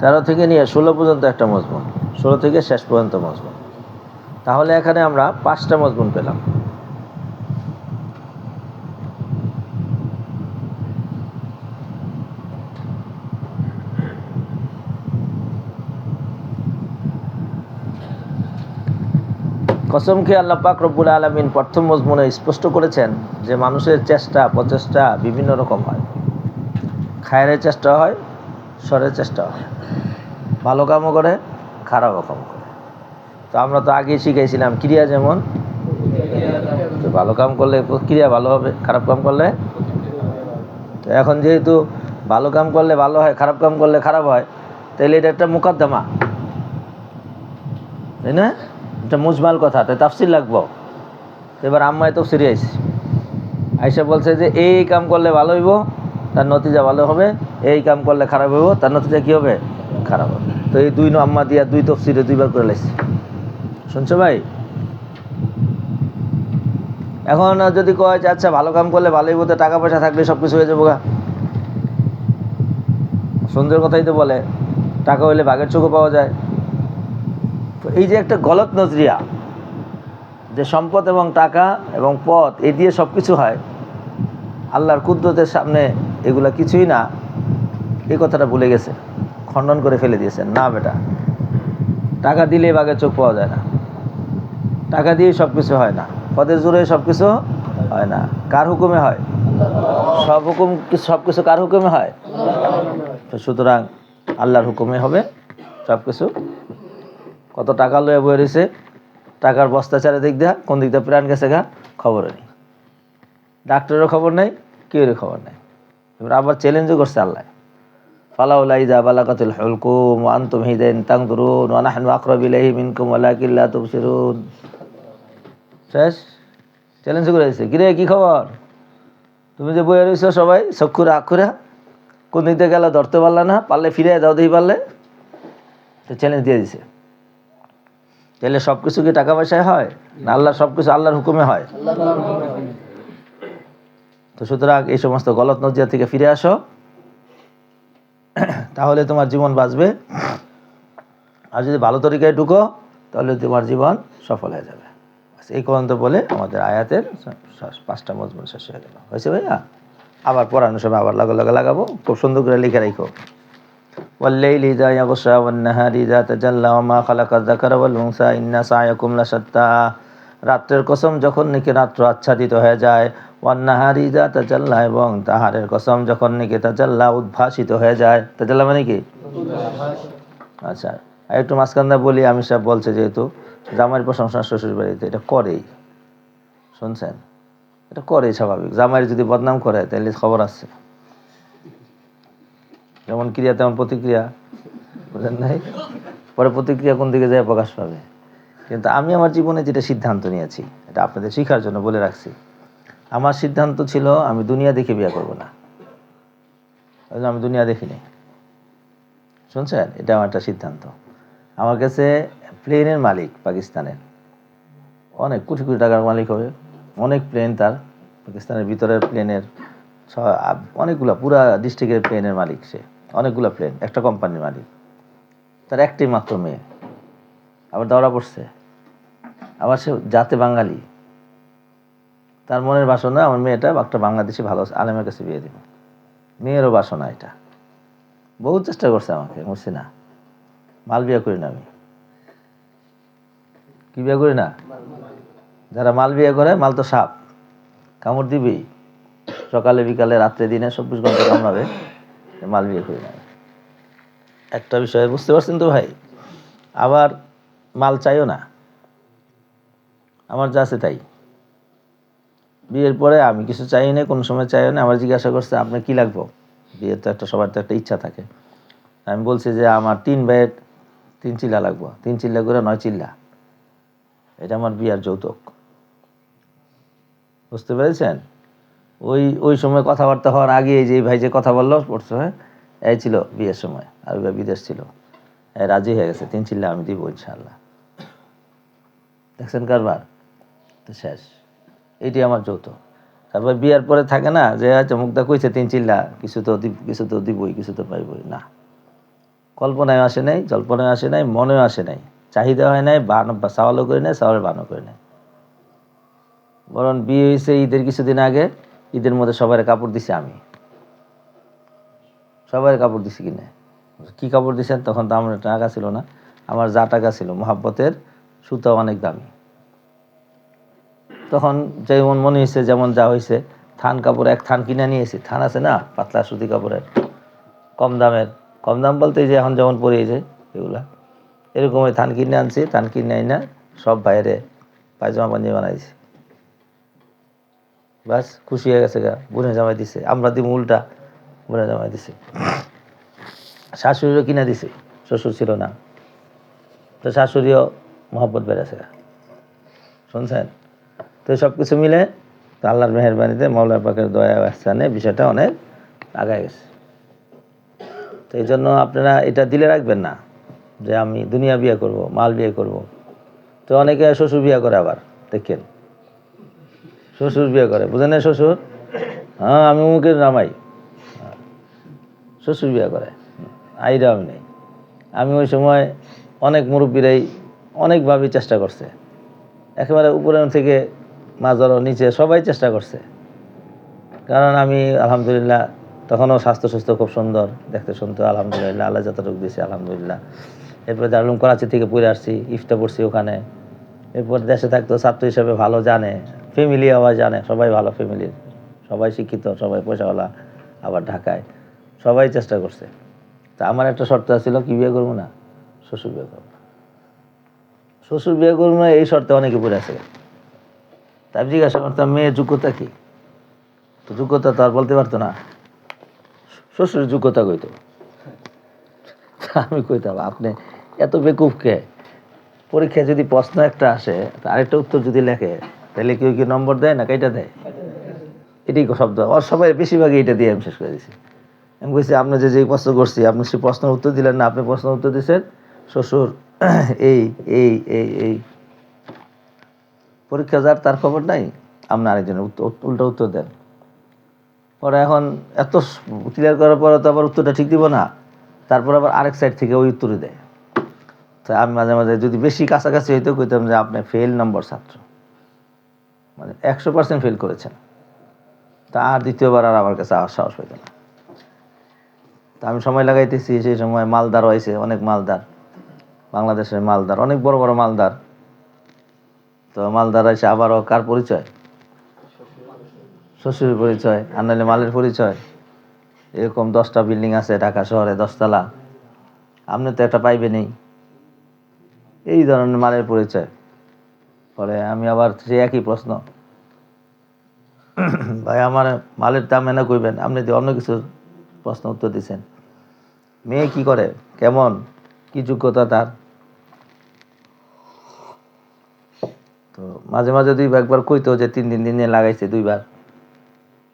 13 থেকে নিয়ে 16 পর্যন্ত একটা মজমুন, 16 থেকে শেষ পর্যন্ত মজমুন। তাহলে এখানে আমরা 5টা মজমুন পেলাম। কসম খেয়ে আল্লাহ পাক রব্বুল আলামিন প্রথম মজমুনে স্পষ্ট করেছেন যে মানুষের চেষ্টা প্রচেষ্টা বিভিন্ন রকম হয়। খায়ের চেষ্টা হয়, শরের চেষ্টা হয়, ভালো কামও করে, খারাপও কাম করে। তো আমরা তো আগেই শিখাইছিলাম ক্রিয়া যেমন, তো ভালো কাম করলে ক্রিয়া ভালো হবে, খারাপ কাম করলে। তো এখন যেহেতু ভালো কাম করলে ভালো হয়, খারাপ কাম করলে খারাপ হয়, তাহলে এটা একটা মুকদ্দমা, তাই না? এটা মুজমাল কথা, তাই তাফসির লাগবো। এবার আম্মায় তফসিরে আইসি, আইসা বলছে যে এই কাম করলে ভালো হইব, তার নতিজা ভালো হবে, এই কাম করলে খারাপ হইব, তার নতিজা কী হবে? খারাপ হবে। তো এই দুই আম্মা দিয়া দুই তফসিরে 2বার করে লাইছি। শুনছো ভাই? এখন যদি কয় যে আচ্ছা ভালো কাম করলে ভালোই হইব, টাকা পয়সা থাকলে সব কিছু হয়ে যাবো গা, সুন্দর কথাই তো বলে, টাকা হইলে বাঘের চোখও পাওয়া যায়। তো এই যে একটা গলত নজরিয়া যে সম্পদ এবং টাকা এবং পথ এই দিয়ে সব কিছু হয়, আল্লাহর কুদরতের সামনে এগুলা কিছুই না, এই কথাটা ভুলে গেছে, খণ্ডন করে ফেলে দিয়েছেন। না বেটা, টাকা দিলে বাঘের চোখ পাওয়া যায় না, টাকা দিয়ে সব কিছু হয় না, পদের জোরে সব কিছু হয় না। কার হুকুমে হয়? সব কিছু কার হুকুমে হয়? তো সুতরাং আল্লাহর হুকুমে হবে সব কিছু। কত টাকা লয়ে বয়ে রয়েছে, টাকার বস্তা চারিদিক দিয়া, কোন দিক দিয়ে প্রাণ গেছে গা খবরও নেই, ডাক্তারেরও খবর নেই, কেউরই খবর নেই। এবার আবার চ্যালেঞ্জও করছে আল্লাহ, ফালাউলা ইযা বালাগাতিল হুলকুম ওয়া আনতুম হিনাইন তানজুরুন ওয়া নাহনু আকরাবু ইলাইহি মিনকুম ওয়ালাকিন লা তুবসিরুন। শেষ চ্যালেঞ্জ করে দিয়েছে, কিরে কি খবর, তুমি যে বয়ে রয়েছো সবাই চক্ষুরা আক্ষুরা, কোন দিক দিয়ে গেলে ধরতে পারলে না, পারলে ফিরে দাও দিই পারলে। তো চ্যালেঞ্জ দিয়ে দিছে। তাহলে সব কিছু কি টাকা পয়সায় হয় না? আল্লাহ সব কিছু আল্লাহর হুকুমে হয়। তো সুতরাং এই সমস্ত গলত নজিয়া থেকে ফিরে আসো, তাহলে তোমার জীবন বাঁচবে। আর যদি ভালো তরিকায় ঢুকো তাহলে তোমার জীবন সফল হয়ে যাবে। এই পর্যন্ত বলে আমাদের আয়াতের 5টা মজমুন শেষ হয়ে গেল। হয়েছে ভাইয়া? আবার পড়ানোর সময় আবার লাগাবো, খুব সুন্দর করে লিখে রাখো। والليل إذا يغشى والنهار إذا تجلى وما خلق الذكر والأنثى إن سعيكم لشتى। রাত্রের কসম যখন নাকি রাত্র আচ্ছাদিত হয়ে যায়, ওয়ান্নাহারি ইযা তাজাল্লা, এবং তাহারের কসম যখন নাকি তাজাল্লা উদ্ভাসিত হয়ে যায়। তাজাল্লা মানে কি? আচ্ছা, আর একটু মাঝখানটা বলি, আমি সাহেব বলছে যেহেতু জামাইয়ের প্রশংসা শ্বশুর বাড়িতে, এটা করেই, শুনছেন, এটা করেই স্বাভাবিক। জামাইয়ের যদি বদনাম করে তাহলে খবর আছে, যেমন ক্রিয়া তেমন প্রতিক্রিয়া, বুঝলেন নাই? পরে প্রতিক্রিয়া কোন দিকে যায় প্রকাশ পাবে। কিন্তু আমি আমার জীবনে যেটা সিদ্ধান্ত নিয়েছি, এটা আপনাদের শেখার জন্য বলে রাখছি। আমার সিদ্ধান্ত ছিল আমি দুনিয়া দেখে বিয়ে করব না, আমি দুনিয়া দেখিনি, শুনছেন? এটা আমার একটা সিদ্ধান্ত। আমার কাছে প্লেনের মালিক পাকিস্তানের, অনেক কোটি কোটি টাকার মালিক হবে, অনেক প্লেন তার, পাকিস্তানের ভিতরের প্লেনের অনেকগুলা, পুরা ডিস্ট্রিক্টের প্লেনের মালিক সে, অনেকগুলা প্লেন, একটা কোম্পানির মালিক। তার একটাই মাত্র মেয়ে, আবার দৌড়া পড়ছে, আবার সে জাতে বাঙালি। তার মনের বাসনা আমার মেয়েটা একটা বাংলাদেশি ভালো আলেমের কাছে বিয়ে দিব। মেয়েরও বাসনা এটা, বহুত চেষ্টা করছে আমাকে, বুঝছি না, মাল বিয়ে করি না আমি। কি বিয়ে করি না? যারা মাল বিয়ে করে, মাল তো সাপ, কামড় দিবেই, সকালে বিকালে রাত্রে দিনে 24 ঘন্টা কামড়াবে। মাল বিয়ে করি না। একটা বিষয় বুঝতে পারছেন তো ভাই? আবার মাল চাইও না, আমার যা আছে তাই। বিয়ের পরে আমি কিছু চাই না, কোনো সময় চাইও না। আমার জিজ্ঞাসা করছে আপনার কি লাগবো, বিয়ের তো একটা, সবার তো একটা ইচ্ছা থাকে। আমি বলছি যে আমার 3 ভাইয়ের 3 চিল্লা লাগবো, 3 চিল্লা করে 9 চিল্লা, এটা আমার বিয়ার যৌতুক। বুঝতে পেরেছেন? ওই সময় কথাবার্তা হওয়ার আগে যে ভাই যে কথা বললো পড়ছো, হ্যাঁ, এই ছিল বিয়ের সময়, আর বিদেশ ছিল, রাজি হয়ে গেছে, 3 চিল্লা আমি দিব ইনশাআল্লাহ। দেখছেন কারবার? তো শেষ, এইটি আমার যৌতুক। তারপর বিয়ার পরে থাকে না যে আচ্ছা মুগ্ধা কইছে 3 চিল্লা, কিছু তো দিবই, কিছু তো পাইবই না, কল্পনায় আসে নাই, জল্পনায় আসে নাই, মনেও আসে নাই, চাহিদা হয় নাই, চাওয়ালও করে নাই, চাওয়ালের বানও করে নাই। বরং বিয়ে হয়েছে ঈদের কিছুদিন আগে, ঈদের মধ্যে সবাই কাপড় দিছি আমি, সবাই কাপড় দিছি কিনে। কি কাপড় দিছেন? তখন তো আমার টাকা ছিল না, আমার যা টাকা ছিল মোহাব্বতের সুতা অনেক দামি। তখন যেমন মনে হয়েছে, যেমন যা হয়েছে, থান কাপড় এক থান কিনে নিয়েছি। থান আছে না, পাতলা সুতি কাপড়ের, কম দামের, কম দাম বলতে যে এখন যেমন পরে যায় এগুলা, এরকম ওই থান কিনে আনছি। থান কিনে আই না সব বাইরে পায়জামা পাঞ্জাবি বানাইছি। বাস খুশি হয়ে গেছে গা, বুনে জামাই দিছে। আমরা দিব উল্টা, বুনে জামাই দিছে। শাশুড়িও কিনে দিছে, শ্বশুর ছিল না, তো শাশুড়িও মহব্বত বেড়েছে গা। শুনছেন তো? সব কিছু মিলে তো আল্লাহর মেহেরবানিতে, মওলা পাকের দয়া আহসানে বিষয়টা অনেক আগায় গেছে। তো এই জন্য আপনারা এটা দিলে রাখবেন না যে আমি দুনিয়া বিয়ে করব, মাল বিয়ে করব। তো অনেকে শ্বশুর বিয়ে করে, আবার দেখেন শ্বশুর বিয়ে করে, বুঝেন না? শ্বশুর, হ্যাঁ আমি অমুকের নামাই, শ্বশুর বিয়ে করে, আইরা আমি নেই। আমি ওই সময় অনেক মুরব্বীরাই অনেকভাবে চেষ্টা করছে, একেবারে উপরে থেকে মাঝারও নিচে সবাই চেষ্টা করছে। কারণ আমি আলহামদুলিল্লাহ তখনও স্বাস্থ্য সুস্থ, খুব সুন্দর দেখতে শুনতে, আলহামদুলিল্লাহ আল্লাহ যতটুকু দিয়েছে আলহামদুলিল্লাহ। এরপরে দারুল করাচি থেকে পড়ে আসছি, ইফতা পড়ছি ওখানে। এরপর দেশে থাকতো, ছাত্র হিসাবে ভালো জানে, ফ্যামিলি আবার জানে, সবাই ভালো ফ্যামিলির, সবাই শিক্ষিত, সবাই পয়সাওয়ালা, আবার ঢাকায় সবাই চেষ্টা করছে। তা আমার একটা শর্ত ছিল, কি বিয়ে করবো না, শ্বশুর বিয়ে করবো না। শ্বশুর বিয়ে করবো না এই শর্তে অনেকে পড়ে আছে। তাই জিজ্ঞাসা করতাম, মেয়ের যোগ্যতা কি? তো যোগ্যতা তো আর বলতে পারতো না, শ্বশুরের যোগ্যতা কইতো। আমি কইতাম, আপনি এত বেকুফকে, পরীক্ষায় যদি প্রশ্ন একটা আসে, আরেকটা উত্তর যদি লেখে, তাহলে কেউ কি নম্বর দেয় না কাইটা দেয়? এটাই শব্দ, আর সবাই বেশিরভাগই এটা দিয়ে আমি শেষ করে দিছি। আমি বলছি, আপনি যে প্রশ্ন করছি, আপনি সেই প্রশ্নের উত্তর দিলেন না, আপনি প্রশ্নের উত্তর দিচ্ছেন শ্বশুর এই এই এই এই, পরীক্ষা যার তার খবর নাই, আপনি আরেকজনের উল্টা উত্তর দেন। পরে এখন এত ক্লিয়ার করার পরে তো আবার উত্তরটা ঠিক দিব না, তারপর আবার আরেক সাইড থেকে ওই উত্তরই দেয়। তো আমি মাঝে মাঝে যদি বেশি কাছাকাছি হইতো কইতাম যে আপনি ফেল নম্বর ছাত্র, মানে 100% ফেল করেছেন। তা আর দ্বিতীয়বার আর আমার কাছে আওয়ার সাহস হইতো না। তা আমি সময় লাগাইতেছি, সেই সময় মালদার হয়েছে, অনেক মালদার, বাংলাদেশের মালদার, অনেক বড় বড় মালদার। তো মালদার এসে আবারও কার পরিচয়? শ্বশুরের পরিচয়, আর নাহলে মালের পরিচয়। এরকম 10টা বিল্ডিং আছে ঢাকা শহরে, 10 তলা, আপনি তো একটা পাইবেনই, এই ধরনের মালের পরিচয়। পরে আমি আবার সেই একই প্রশ্ন, ভাই আমার মালের দাম এনে কইবেন, আপনি তো অন্য কিছু প্রশ্ন উত্তর দিচ্ছেন। মেয়ে কি করে, কেমন, কি যোগ্যতা তার? তো মাঝে মাঝে একবার কইতো যে 3 দিন দিনে লাগাইছে 2বার।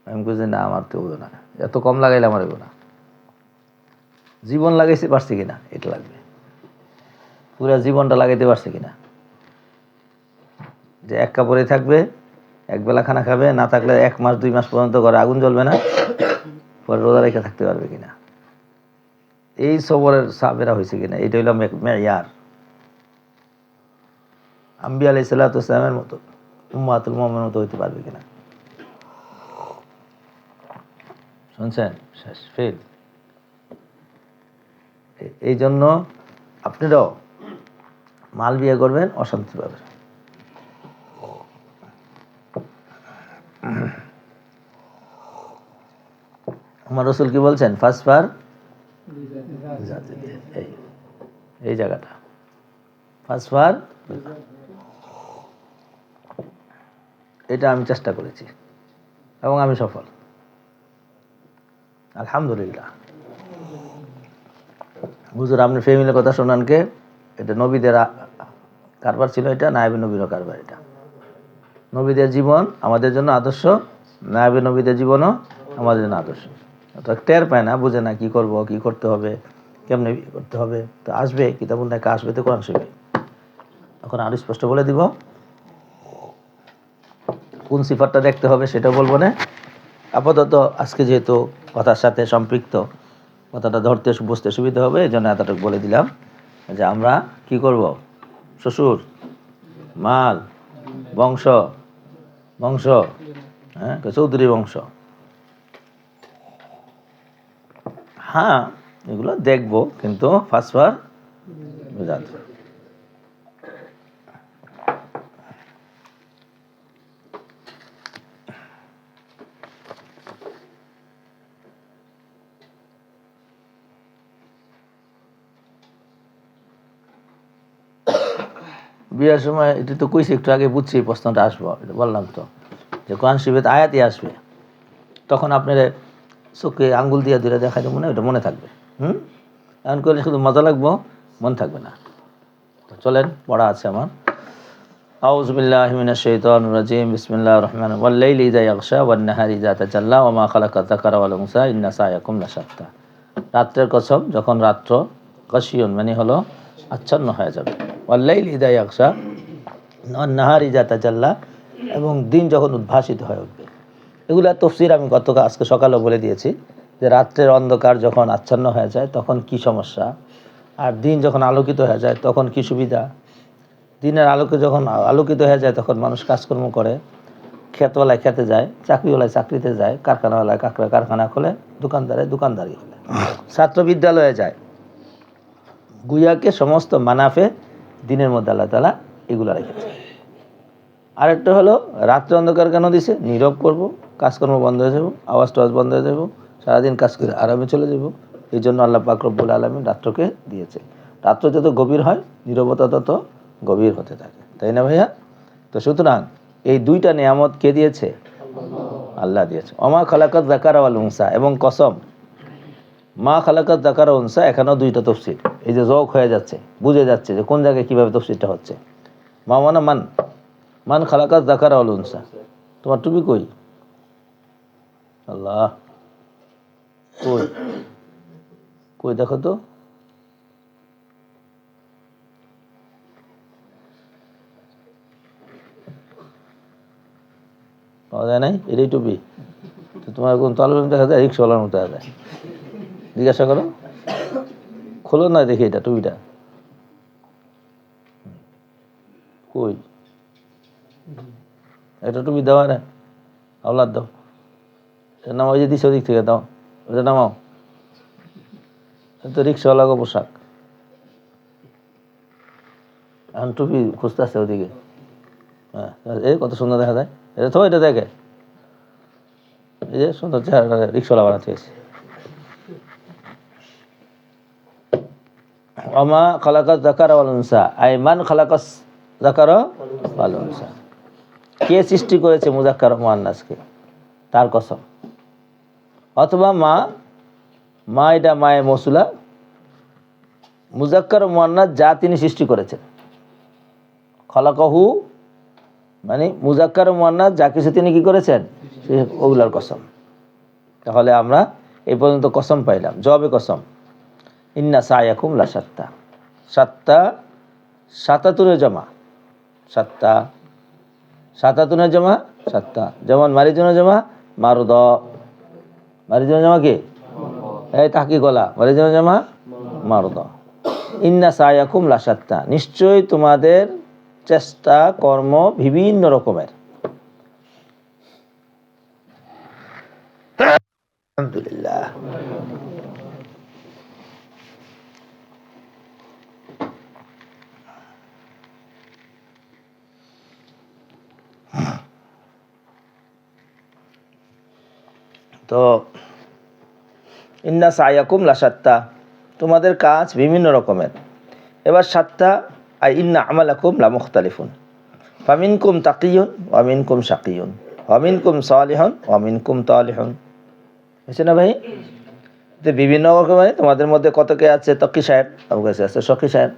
আমি বুঝি না, আমার তো না, এত কম লাগাইলে আমার না, জীবন লাগাইতে পারছি কিনা এটা লাগবে, পুরা জীবনটা লাগাইতে পারছে কিনা। যে এক কাপড়ে থাকবে, একবেলা খানা খাবে, না থাকলে 1 মাস 2 মাস পর্যন্ত ঘরে আগুন জ্বলবে না, পরে রোজা রেখে থাকতে পারবে কিনা, এই সবরের সাবেরা হয়েছে কিনা, এটা হইল মেয়ার। আম্বিয়া আলাইহিস সালাতু ওয়াস সালামের মতো, উম্মাতুল মুমিনের মতো হইতে পারবে কিনা। শুনছেন? শেষ, ফেল। এই জন্য আপনারাও মাল বিয়ে করবেন, অশান্তি পাবেন। আমার রাসূল কি বলছেন? ফাসফার এই জায়গাটা, ফাসফার, এটা আমি চেষ্টা করেছি এবং আমি সফল, আলহামদুলিল্লাহ। হুজুর আপনি ফ্যামিলির কথা শোনান কে? এটা নবীদের কারবার ছিল, এটা নায়েবে নবীরও কারবার। এটা নবীদের জীবন আমাদের জন্য আদর্শ, নায়েবে নবীদের জীবনও আমাদের জন্য আদর্শ। তো টের পায় না, বুঝে না কি করব, কি করতে হবে, কেমনে করতে হবে। তো আসবে কিতাবুল নাকা, আসবে তো কোরআন শরীফে। এখন আরো স্পষ্ট বলে দিব, কোন সিফাতটা দেখতে হবে সেটা বলবো না। আপাতত আজকে যেহেতু কথার সাথে সম্পৃক্ত, কথাটা ধরতে বুঝতে সুবিধা হবে, এই জন্য এতটুকু বলে দিলাম যে আমরা কি করব, শ্বশুর, মাল, বংশ, বংশ, হ্যাঁ চৌধুরী বংশ, হ্যাঁ এগুলো দেখবো, কিন্তু ফার্স্ট বুঝাত। বিয়ের সময় এটা তো কইছি, একটু আগে বুঝছি এই প্রশ্নটা আসবো, এটা বললাম তো যে কোরআন শরীফে আয়াতই আসবে, তখন আপনার চোখে আঙ্গুল দিয়ে ধরে দেখা যাবে না, ওটা মনে থাকবে। এমন করে শুধু মজা লাগবো, মনে থাকবে না। তো চলেন, পড়া আছে আমার। আউযু বিল্লাহি মিনাশ শাইতানির রাজিম, বিসমিল্লাহির রহমানির রহিম। ওয়াল লাইলি ইযা ইয়াগশা ওয়ান নাহারি ইযা তাজাল্লা ওয়া মা খালাকা যাকারা ওয়াল উনসা ইন্না সায়াকুম লাশাত্তা। রাত্রের কসম, যখন রাত্র গাশিয়ুন মানে হলো আচ্ছন্ন হয়ে যাবে, ওয়াল লাইলি ইযা ইয়াগশা ওয়ান নাহারি ইযা তাজাল্লা, এবং দিন যখন উদ্ভাসিত হয়ে উঠবে। এগুলা তফসির আমি আজকে সকালেও বলে দিয়েছি, যে রাত্রের অন্ধকার যখন আচ্ছন্ন হয়ে যায় তখন কি সমস্যা, আর দিন যখন আলোকিত হয়ে যায় তখন কি সুবিধা। দিনের আলোকে যখন আলোকিত হয়ে যায় তখন মানুষ কাজকর্ম করে, ক্ষেতওয়ালায় খেতে যায়, চাকরিওয়ালায় চাকরিতে যায়, কারখানাওয়ালায় কারখানা খোলে, দোকানদারি খোলে, ছাত্র বিদ্যালয়ে যায়। গুয়াকে সমস্ত মানাফে দিনের মধ্যে আল্লাহ তাআলা এগুলো রেখেছে। আরেকটা হলো রাত্রে অন্ধকার কেন দিছে, নীরব করব, কাজকর্ম বন্ধ হয়ে যাব, আওয়াজ টাওয়াজ বন্ধ হয়ে যাব, সারাদিন কাজ করে আরামে চলে যাব। এই জন্য আল্লাহ পাক রব্বুল আলামিন রাত্রকে দিয়েছে। রাত্র যত গভীর হয়, নীরবতা তত গভীর হতে থাকে, তাই না ভাইয়া? তো সুতরাং এই দুইটা নিয়ামত কে দিয়েছে? আল্লাহ দিয়েছে। ওমা খালাকাত যাকারা ওয়াল উনসা, এবং কসম, মা খালাকাত যাকারা উনসা, এখানেও দুইটা তাফসীর। এই যে জোক হয়ে যাচ্ছে, বুঝে যাচ্ছে যে কোন জায়গায় কিভাবে তাফসীরটা হচ্ছে। মা মানে মান খালাকাত যাকারা ওয়াল উনসা। তোমার টুপি কই? আল্লাহ, কই কই দেখো তো। পাওয়া যায় নাই? এটাই টুপি? তো তোমার কোন তালবেন দেখা যায়, রিক্সাওয়ালার মতো দেখা যায়। জিজ্ঞাসা করো, খোলো না দেখি এটা টুপিটা কই। এটা টুপি দেওয়া না, আওলাদ দাও, নামাও, ওই যে দিচ্ছ ওদিক থেকে দাও, ওটা নামাও। তো রিক্সাওয়ালাকে পোশাক, এখন টুপি খুঁজতে আসছে ওদিকে। হ্যাঁ, এই কত সুন্দর দেখা যায়। এটা তো এটা দেখে, এই যে সুন্দর চেহারা রিক্সাওয়ালা বানাতে হয়েছে। ওমা খালাকাত যাকারা ওয়াল উনসা, আই মান খালাকাস যাকারা ওয়াল উনসা। কে সৃষ্টি করেছে মুযাক্কার ও মুআন্নাসকে, তার কসম। অথবা মা এটা মায়ে মৌসুলা, মুযাক্কার ও মুআন্নাস যা তিনি সৃষ্টি করেছেন। খলাকাহু মানে মুযাক্কার ও মুআন্নাস যা কিছু তিনি কি করেছেন, ওগুলার কসম। তাহলে আমরা এই পর্যন্ত কসম পাইলাম। জবাবে কসম, ইন্না সায়াকুম লাশাত্তা। সাতাতুনের জমা, সাতাতুনের জমা সাত্তা। যেমন মারিজনের জমা মারুদ, মারিজনের জমা কি? এই তাকি গলা, মারিজনের জমা মারুদ। ইন্না সায়াকুম লাশাত্তা, নিশ্চয়ই তোমাদের চেষ্টা কর্ম বিভিন্ন রকমের। আলহামদুলিল্লাহ। তো ইন্না সায়াকুম লাশাত্তা, তোমাদের কাজ বিভিন্ন রকমের। এবার সাত্তা আই ইন্না আমালাকুম লা মুখতালিফুন, ফামিনকুম তাকিয়ুন ওয়া মিনকুম শাকিয়ুন ওয়া মিনকুম সালিহুন ওয়া মিনকুম তালিহুন। হয়েছে না ভাই? তো বিভিন্ন রকমের, তোমাদের মধ্যে কত কে আছে তকি সাহেব, আমার কাছে আছে শকি সাহেব,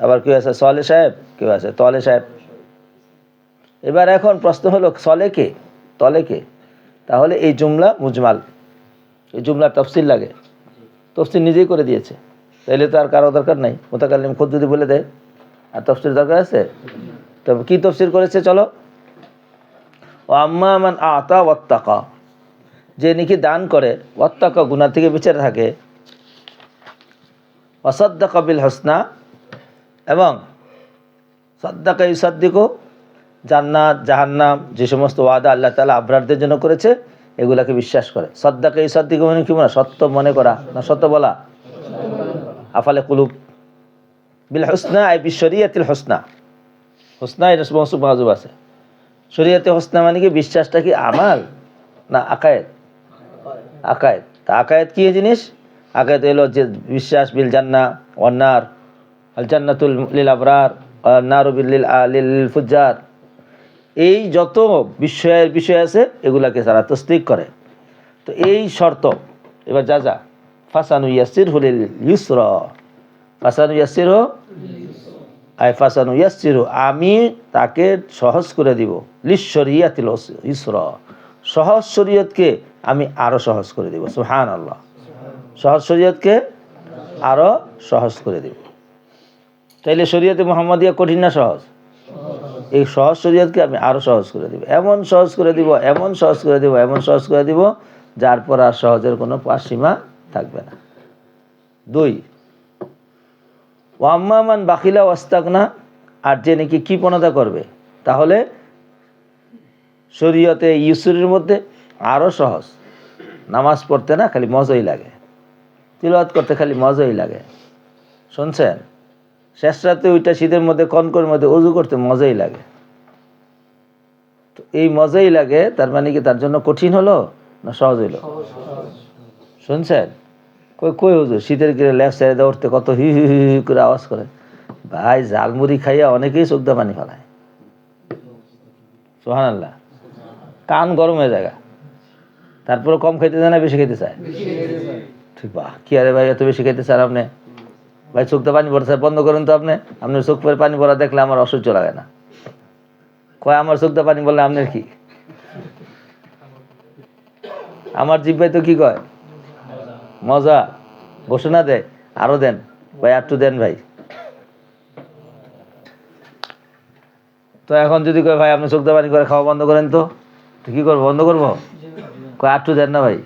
আবার কেউ আছে সলে সাহেব, কেউ আছে তলে সাহেব। এবার এখন প্রশ্ন হলো, সলে কে, তলে কে? তাহলে এই জুমলা মুজমাল, এই জুমলার তফসিল লাগে, তফসিল নিজেই করে দিয়েছে, তাইলে তো আর কারো দরকার নাই। মুতাকাল্লিম খুদ যদি বলে দেয়, আর তফসির দরকার আছে? তবে কি তফসির করেছে চলো। ও আম্মা মান আতা ওয়াত্তাকা, যে নাকি দান করে, ওয়াত্তাকা গুনাহ থেকে বেঁচে থাকে, ওয়াসাদ্দাকা বিল হুসনা, এবং সাদ্দাকা ইউসাদ্দিকু, জান্নাত জাহান্নাম যে সমস্ত ওয়াদা আল্লাহ তাআলা আবরারদের জন্য করেছে এগুলাকে বিশ্বাস করে। সাদ্দাকা ইউসাদ্দিকু মানে কি, মানে সত্য মনে করা না সত্য বলা। আফালে কুলুব বিল হুসনা আই বিশরিয়াতিল হুসনা, হুসনা এটা মৌসুফ মাহজুব আছে। শরীয়তে হুসনা মানে কি, বিশ্বাসটা কি আমাল না আকায়েদ? আকায়েদ। তা আকায়েদ কি জিনিস? আকায়েদ হলো যে বিশ্বাস বিল জান্নাহ ওয়ান নার, আল জান্নাতুল লিল আবরার ওয়ান নারু লিল ফুজ্জার, এই যত বিষয় আছে এগুলাকে তারা তসদিক করে। তো এই শর্ত এবার যা ফাসানু ইয়াসসিরহু লিল ইউসরা, ফাসানু ইয়াসসিরহু আই ফাসানু ইয়াসসিরহু, আমি তাকে সহজ করে দিব, লিশরিয়াতিল ইউসরা, সহজ শরীয়তকে আমি আরো সহজ করে দিব। সুবহানাল্লাহ, সহজ শরীয়তকে আরো সহজ করে দিব। তাইলে শরীয়তে মুহাম্মাদিয়া কঠিন না সহজ? এই সহজ শরীয়তকে আমি আরো সহজ করে দিব, এমন সহজ করে দিব, এমন সহজ করে দিব, এমন সহজ করে দিব যার পর আর সহজের কোনো পাশসীমা থাকবে না। 2, ওয়াম্মা মান বাখিলা ওয়াস্তাগনা, আর যে নাকি কৃপণতা করবে, তাহলে শরীয়তে ইউসুরের মধ্যে আরো সহজ। নামাজ পড়তে না খালি মজাই লাগে, তিলাওয়াত করতে খালি মজাই লাগে। শুনছেন? শেষ রাতে ওইটা শীতের মধ্যে কনকর মধ্যে অজু করতে মজাই লাগে। তো এই মজাই লাগে, তার মানে কি তার জন্য কঠিন হলো না সহজ হইল? শুনছেন? কই হুজুর শীতের গিরে লেফট সাইডে উঠতে কত হি হি হি করে আওয়াজ করে। ভাই ঝালমুড়ি খাইয়া অনেকেই চোখদা পানি ফেলায়। সুবহানাল্লাহ, কান গরম হয়ে যায়, তারপরে কম খাইতে চায় না বেশি খাইতে চায়? ঠিক, বাহ কি আরে ভাই এত বেশি খাইতে চান আপনি? ভাই চোখটা পানি পড়া বন্ধ করুন তো। আপনার চোখ পরে পানি পড়া দেখলে আমার অসহ্য লাগে না। কয় আমার চোখটা পানি বললে আপনার কি? আমার জিব্বাই তো কি কয়, মজা। ঘোষণা দেয় আরো দেন ভাই, একটু দেন ভাই। তো এখন যদি কয় ভাই আপনি চোখটা পানি করে খাওয়া বন্ধ করেন, তো কি করবো? বন্ধ করবো? কয় একটু দেন না ভাই,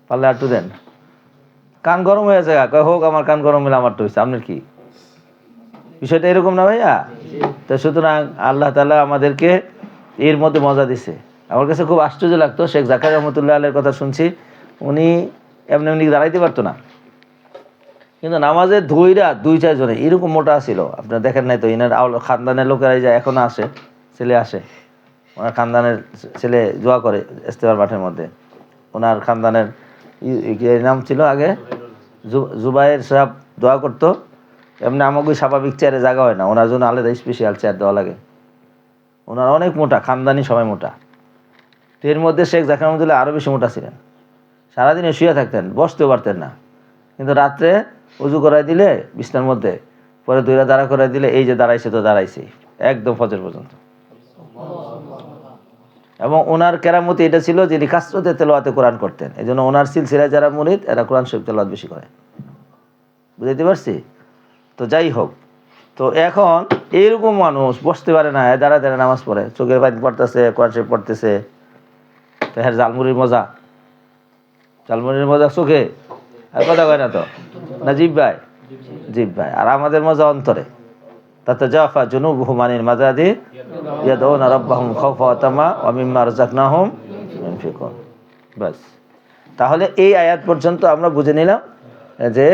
পারলে একটু দেন। কান গরম হয়ে যায়, কয় হোক আমার কান গরম হলে আমারটা হয়েছে, আপনার কি? বিষয়টা এরকম না ভাইয়া? তো সুতরাং আল্লাহ তাআলা আমাদেরকে এর মধ্যে মজা দিছে। আমার কাছে খুব আশ্চর্য লাগতো, শেখ জাকারিয়া রহমতুল্লাহ আলাইহির কথা শুনছি, উনি এমনি এমনি দাঁড়াইতে পারতো না, কিন্তু নামাজের ধৈরা 2-4 জনে এরকম মোটা ছিল। আপনারা দেখেন নাই তো? ইনার খানদানের লোকেরাই যায়, এখনো আসে, ছেলে আসে, ওনার খানদানের ছেলে দোয়া করে ইস্তেমার মাঠের মধ্যে। ওনার খানদানের নাম ছিল আগে জুবাইর সাহেব, দোয়া করতো। এমনি আমাকে স্বাভাবিক চেয়ারে জায়গা হয় না, ওনার জন্য আলাদা স্পেশাল চেয়ার দেওয়া লাগে। ওনার অনেক মোটা, খানদানি সবাই মোটা। তো এর মধ্যে শেখ জাকির রহমতুল্লাহ আরও বেশি মোটা ছিলেন। সারাদিনে শুয়ে থাকতেন, বসতেও পারতেন না, কিন্তু রাত্রে উজু করাই দিলে বিছনার মধ্যে, পরে 2 দাঁড়া করাই দিলে এই যে দাঁড়াইছে তো দাঁড়াইছে একদম ফজর পর্যন্ত। এবং ওনার কেরামতি এটা ছিল যিনি কাসরতে তেলাওয়াতে কোরআন করতেন, এই জন্য ওনার সিলসিলায় যারা মুরিদ এরা কোরআন শরীফ তেলাওয়াত বেশি করে। বুঝতে পারছি? তো যাই হোক, তো এখন এইরকম মানুষ বসতে পারে না, দাঁড়া দাঁড়া নামাজ পড়ে, চোখের পানি পড়তেছে, কোরআন শরীফ পড়তেছে। তো হ্যাঁ, ঝালমুড়ির মজা, ঝালমুড়ির মজা চোখে, আর কথা কয় না তো, না জিহ্বায়? জিহ্বায়। আর আমাদের মজা অন্তরে। তাতাজাফা জুনুবুহুম আনিল মাজাজি ইয়াদউনা রাব্বাহুম খাওফা ওয়া তামা ওয়া মিম্মা রাযাকনাহুম ইউনফিকুন। বাস। তাহলে এই আয়াত পর্যন্ত আমরা বুঝে নিলাম যে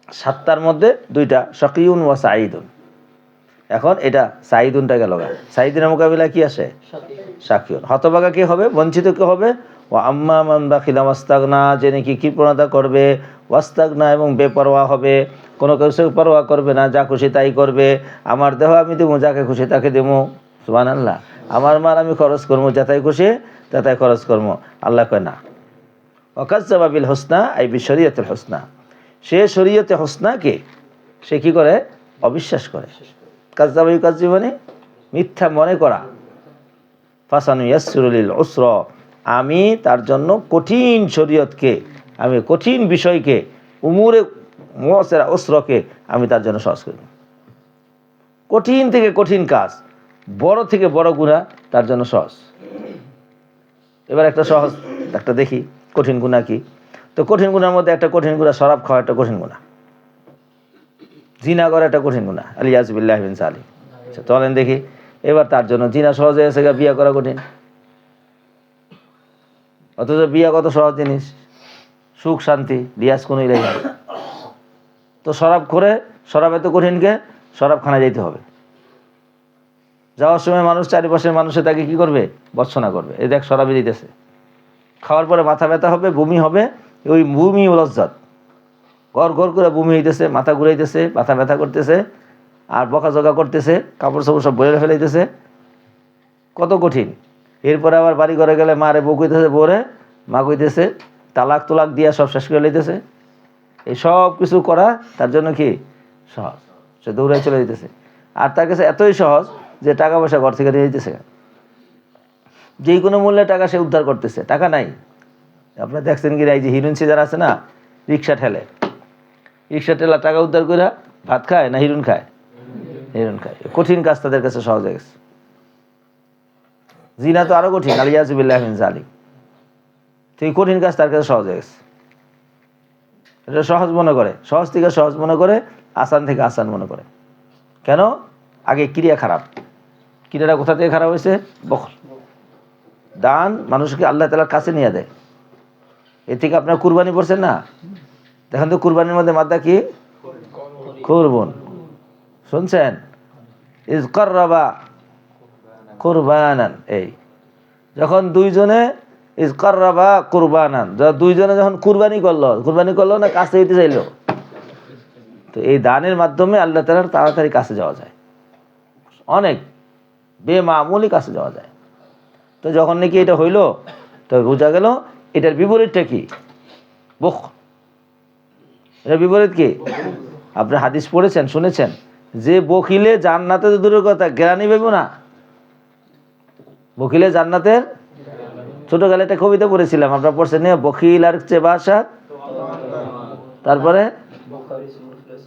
7টার মধ্যে 2টা শাকিউন ওয়া সাঈদুন। এখন এটা সাঈদুনটা গেল, সাঈদুনের মোকাবিলায় কি আসে? শাকিউন। হতভাগা কে হবে? বঞ্চিত কে হবে? ওয়া আম্মা মান বাখিলা ওয়াস্তাগনা, যে নাকি কৃপণতা করবে, ওয়াস্তাগনা এবং বেপরোয়া হবে, কোনো কিছু পরোয়া করবে না, যা খুশি তাই করবে। আমার দেহ আমি দেবো, যাকে খুশি তাকে দেবো। সুবহানাল্লাহ। আমার মাল আমি খরচ করবো, যাতাই খুশি তাতাই খরচ করবো। আল্লাহ কয় না। ওয়াকাজ্জাবা বিল হুসনা আই বিশরিয়াতিল হুসনা, সে শরীয়তে হুসনাকে সে কি করে? অবিশ্বাস করে। কাজ্জাবা ইউকাজ্জিবু মানে মিথ্যা মনে করা। ফাসানু ইয়াসসিরু লিল উসরা, আমি তার জন্য কঠিন শরীয়তকে, আমি কঠিন বিষয়কে, উমুরে মুয়াসসিরা উসরাকে আমি তার জন্য সহজ করে দেব। কঠিন থেকে কঠিন কাজ, বড় থেকে বড় গুনাহ তার জন্য সহজ। এবার একটা সহজ একটা দেখি কঠিন গুনাহ কি। তো কঠিন গুনার মধ্যে একটা কঠিন গুনাহ শরাব খাওয়া একটা কঠিন গুনাহ। জিনা করা একটা কঠিন গুনাহ, আলিয়াযু বিল্লাহি মিন যালিক। আচ্ছা চলেন দেখি এবার তার জন্য জিনা সহজ হয়ে গেছে, বিয়ে করা কঠিন। অথচ বিয়ে কত সহজ জিনিস, সুখ শান্তি, রিয়াজ কোনই লাগে। তো শরাব করে, শরাব এত কঠিনকে, শরাব খানা যাইতে হবে। যাওয়ার সময় মানুষ, চারিপাশের মানুষে তাকে কি করবে, বর্ষনা করবে, এই দেখ শরাবে দিতেছে। খাওয়ার পরে মাথা ব্যথা হবে, বমি হবে, ওই বমি লজ্জাত, ঘর ঘর করে বমি হইতেছে, মাথা ঘুরাইতেছে, মাথা ব্যথা করতেছে, আর বকাঝকা করতেছে, কাপড় চাপড় সব বইরে ফেলাইতেছে, কত কঠিন। এরপরে আবার বাড়ি ঘরে গেলে মারে বউ কইতেছে, বউরে মা কইতেছে, তালাক তোলাক দিয়া সব শেষ করে লইতেছে। এই সব কিছু করা তার জন্য কি সহজ, সে দৌড়াই চলে যেতেছে। আর তার কাছে এতই সহজ যে টাকা পয়সা ঘর থেকে নিয়ে যেতেছে, যেই কোনো মূল্যে টাকা সে উদ্ধার করতেছে। টাকা নাই, আপনারা দেখছেন কি, এই যে হিরোইন সিজার আছে না, রিক্সা ঠেলে, রিক্সা ঠেলা টাকা উদ্ধার করে ভাত খায় না হিরোইন খায়? হিরোইন খায়। কঠিন কাজ তাদের কাছে সহজ হয়ে গেছে। জিনা তো আরো কঠিন, আলিয়াযু বিল্লাহি মিন যালিক। সেই কঠিন কাজ তার কাছে সহজ হয়ে গেছে। এটা সহজ মনে করে, সহজ থেকে সহজ মনে করে, আসান থেকে আসান মনে করে। কেন? আগে ক্রিয়া খারাপ। ক্রিয়াটা কোথা থেকে খারাপ হয়েছে? বখল। দান মানুষকে আল্লাহ তাআলার কাছে নিয়ে দেয়। এ থেকে আপনার কুরবানি পড়ছেন না, দেখেন তো কুরবানির মধ্যে মাদ্দা কি? কুরবান। শুনছেন? ইজ কাররাবা কুরবানান। এই যখন দুইজনে ইজ কাররাবা কুরবানান, দুইজনে যখন কুরবানি করলো না, কাছে হইতে চাইলো, তো এই দানের মাধ্যমে আল্লাহ তাআলার তাড়াতাড়ি কাছে যাওয়া যায়, অনেক বেমামুলি কাছে যাওয়া যায়। তো যখন নাকি এটা হইলো, তো বোঝা গেল এটার বিপরীতটা কি? বখল। এটার বিপরীত কি? আপনি হাদিস পড়েছেন, শুনেছেন যে বখিলে জান্নাতে তো দূরের কথা, গ্রানি পাইব না। বখিলে জান্নাতের, ছোটকালে একটা কবিতা পড়েছিলাম, আপনারা পড়ছেন না? বখিল আর চেবাসা, তারপরে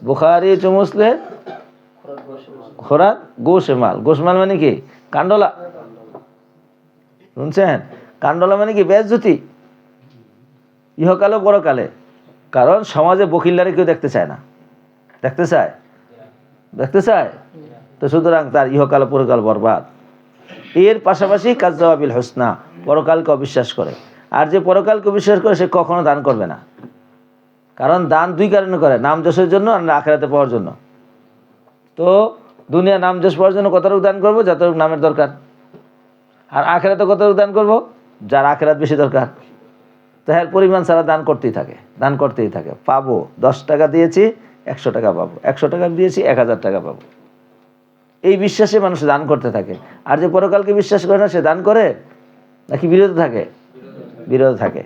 বুখারি চুমুসলে খোরাক গোশমাল। গোশমাল মানে কি? কান্ডলা। শুনছেন? কান্ডলা মানে কি? বেজ্জতি, ইহকালে পরকালে। কারণ সমাজে বখিল্লারে কেউ দেখতে চায় না। দেখতে চায়? দেখতে চায়? তো সুতরাং তার ইহকাল পরকাল বরবাদ। এর পাশাপাশি কাজ্জাবিল হোসনা, পরকালকে অবিশ্বাস করে। আর যে পরকালকে বিশ্বাস করে সে কখনো দান করবে না। কারণ দান দুই কারণে করে, নাম যশের জন্য আর আখিরাতে পাওয়ার জন্য। তো দুনিয়া নাম যশ পাওয়ার জন্য কতটুকু দান করবো? যতটুকু নামের দরকার। আর আখিরাতে কতটুকু দান করবো? যার আখিরাত বেশি দরকার। তো এর পরিমাণ ছাড়া দান করতেই থাকে, দান করতেই থাকে। পাবো, 10 টাকা দিয়েছি 100 টাকা পাবো, 100 টাকা দিয়েছি 1000 টাকা পাবো। এই বিশ্বাসে মানুষ দান করতে থাকে। আর যে পরকালকে বিশ্বাস করে না, সে দান করে নাকি বিরত থাকে? বিরত থাকে।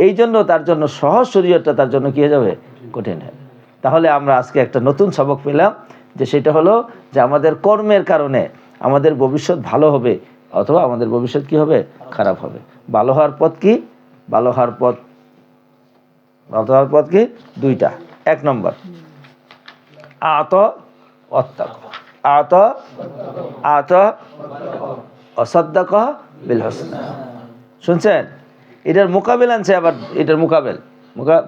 এই জন্য তার জন্য সহজ শরীয়তটা তার জন্য কি হয়ে যাবে? কঠিন হবে। তাহলে আমরা আজকে একটা নতুন সবক পেলাম, যে সেটা হলো যে আমাদের কর্মের কারণে আমাদের ভবিষ্যৎ ভালো হবে অথবা আমাদের ভবিষ্যৎ কি হবে? খারাপ হবে। ভালো হওয়ার পথ কি? ভালো হওয়ার পথ কি? দুইটা। 1 নম্বর আত ওয়াত্তাক, আত অসাদ্দাক বিল হোসনা। শুনছেন? এটার মোকাবেল আনছে, আবার এটার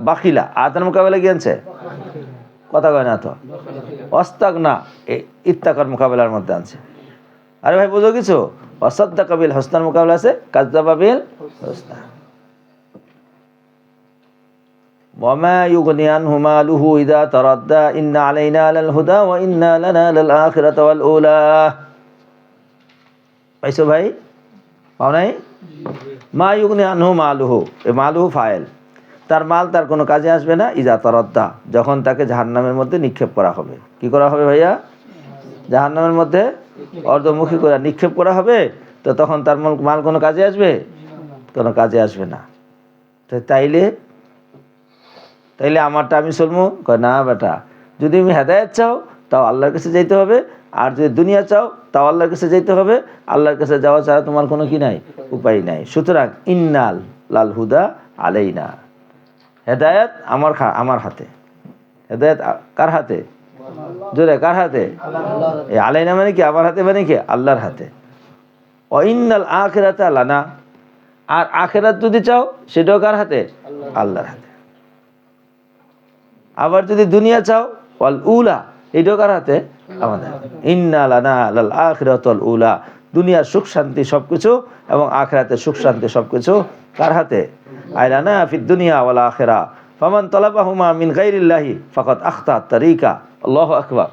বাকিলা। আতার মোকাবেলা কি আনছে? কথা কয় না তো। অস্তাক না, ইত্তাকার মোকাবেলার মধ্যে আনছে। আরে ভাই বুঝো কিছু? অসাদ্দাক বিল হোসনার মোকাবেলা আছে কাজ্জাবা বিল হোসনা। ওয়ামা ইউগনি আনহু মালুহু ইযা তারাদ্দা ইন্না আলাইনা লাল হুদা ওয়া ইন্না লানা লাল আখিরাতি ওয়াল উলা। পাইছো ভাই? পাও নাই? মা ইউগনি আনহু মালুহু, এই মালুহু ফাইল, তার মাল তার কোনো কাজে আসবে না। ইযা তারাদ্দা, যখন তাকে জাহান্নামের মধ্যে নিক্ষেপ করা হবে। কি করা হবে ভাইয়া? জাহান্নামের মধ্যে অর্ধমুখী করে নিক্ষেপ করা হবে। তো তখন তার মাল কোনো কাজে আসবে? কোনো কাজে আসবে না। তো তাইলে আমারটা আমি চলবো? না বেটা, যদি তুমি হেদায়েত চাও তাও আল্লাহর কাছে যাইতে হবে, আর যদি দুনিয়া চাও তাও আল্লাহর কাছে যাইতে হবে। আল্লাহর কাছে যাওয়া ছাড়া তোমার কোনো কি নাই? উপায় নাই। সুতরাং ইন্নাল লাল হুদা আলাইনা, হেদায়েত আমার হাতে। হেদায়েত কার হাতে? জোরে, কার হাতে? এই আলাইনা মানে কি? আমার হাতে মানে কি? আল্লাহর হাতে। ও ইন্নাল আখিরাতা লানা, আর আখিরাত যদি চাও সেটাও কার হাতে? আল্লাহর হাতে। আবার যদি দুনিয়া চাও ওয়াল উলা, এইটাও কার হাতে? আমাদের। ইন্না লানা লাল আখিরাতুল উলা, দুনিয়ার সুখ শান্তি সবকিছু এবং আখিরাতের সুখ শান্তি সবকিছু কার হাতে? আইলানা ফিদ দুনিয়া ওয়াল আখিরা ফামান তালাবাহুমা মিন গায়রিল্লাহি ফাকাদ আখতা তারিকা। আল্লাহু আকবার।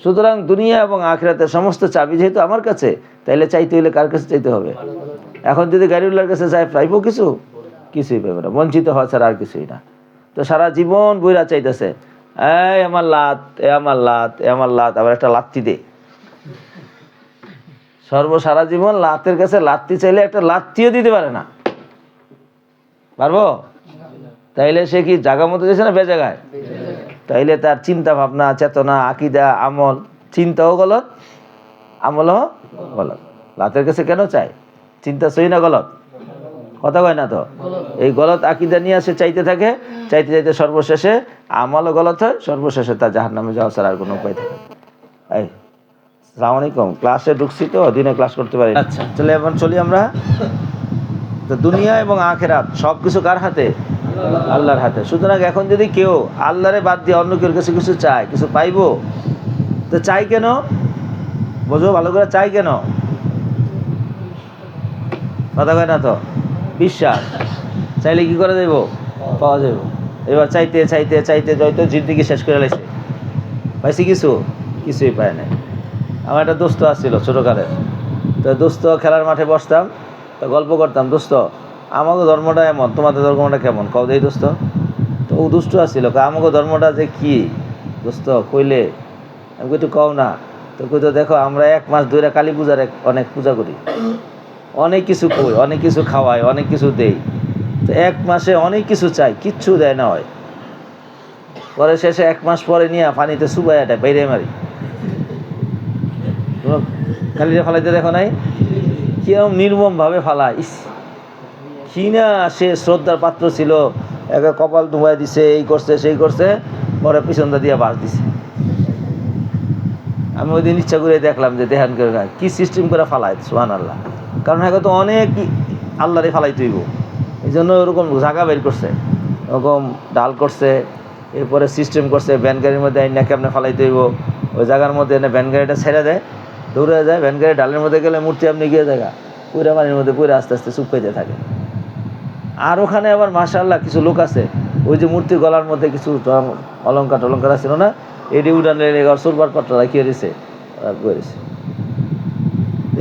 সুতরাং দুনিয়া এবং আখিরাতের সমস্ত চাবি যেহেতু আমার কাছে, তাইলে চাইতে হইলে কার কাছে চাইতে হবে? এখন যদি গায়রুল্লাহর কাছে যাই, পাইবো কিছু? কিছুই পাবে না, বঞ্চিত হওয়া ছাড়া আর কিছুই না। তো সারা জীবন বইরা চাইতেছে, এই আমার লাত, এ আমার লাত, এ আমার লাত, আবার একটা লাত্তি দে। সারা জীবন লাতের কাছে লাত্তি চাইলে একটা লাত্তিও দিতে পারে না। পারবো? তাইলে সে কি জায়গা মতো গেছে না বেজায়গায়? তাইলে তার চিন্তা ভাবনা, চেতনা, আকীদা, আমল, চিন্তাও গলত, আমলও গলত। লাতের কাছে কেন চায়? চিন্তা সহি না গলত? কথা কয় না তো? এই গলত আকীদা নিয়ে সে চাইতে থাকে, চাইতে চাইতে সর্বশেষে আমলও গলত হয়, সর্বশেষে তার জাহান্নামে যাওয়া ছাড়া আর কোনো উপায় থাকে। এই আসসালামু আলাইকুম, ক্লাসে ঢুকছি তো, দিনে ক্লাস করতে পারি। আচ্ছা, চলে এখন চলি আমরা। তো দুনিয়া এবং আখিরাত সবকিছু কার হাতে? আল্লাহর হাতে। সুতরাং এখন যদি কেউ আল্লাহরে বাদ দিয়ে অন্য কেউ কাছে কিছু চায়, কিছু পাইবো? তো চাই কেন? বোঝো ভালো করে, চাই কেন? কথা কয় না তো? বিশ্বাস। চাইলে কি করে দেব? পাওয়া যাবে। এবার চাইতে চাইতে চাইতে যত জিন্দেগি শেষ করে লাইছে, পাইছি কিছু? কিছুই পায় নাই। আমার একটা দোস্ত আসছিল ছোটোকালে, তো দোস্ত খেলার মাঠে বসতাম, তো গল্প করতাম, দোস্ত আমাকে ধর্মটা এমন, তোমাদের ধর্মটা কেমন কও দেই দোস্ত। তো ও দুষ্ট আসছিল, আমাকে ধর্মটা যে কি দোস্ত কইলে, আমি একটু কও না। তো কইতো, দেখো আমরা 1 মাস ধরে কালী পূজার অনেক পূজা করি, অনেক কিছু কই, অনেক কিছু খাওয়াই, অনেক কিছু দেই। তো 1 মাসে অনেক কিছু চাই, কিচ্ছু দেয় না হয়। পরে শেষে 1 মাস পরে নিয়ে পানিতে চুবাইয়াটা বাইরে মারি। খালিটা ফালাইতে দেখো নাই কিরম নির্মমভাবে ফালায়। ইস, কি না সে শ্রদ্ধার পাত্র ছিল, একে কপাল ডুবাই দিছে, এই করছে সেই করছে, পরে পিছনটা দিয়ে বাস দিছে। আমি ওই দিন ইচ্ছা করে দেখলাম যে দেহান করে কি সিস্টেম করে ফালায়, সুবহানাল্লাহ। কারণ এখন তো অনেক আল্লাহরে ফালাই তৈব, এই জন্য ওরকম জায়গা বের করছে, ওরকম ডাল করছে, এরপরে সিস্টেম করছে ভ্যান গাড়ির মধ্যে আইন না কেমনে ফালাই তৈব, ওই জায়গার মধ্যে এনে ভ্যান গাড়িটা ছেড়ে দেয়, দৌড়ে যায়, ভ্যান গাড়ি ডালের মধ্যে গেলে মূর্তি আপনি গিয়ে জায়গা পুরা পানির মধ্যে পুরো আস্তে আস্তে চুপ পেতে থাকে। আর ওখানে আবার মাশাআল্লাহ কিছু লোক আছে, ওই যে মূর্তির গলার মধ্যে কিছু অলঙ্কার টলঙ্কার ছিল না, এটি উড়ানে সুরবার পাট্টা রাখিয়ে দিয়েছে,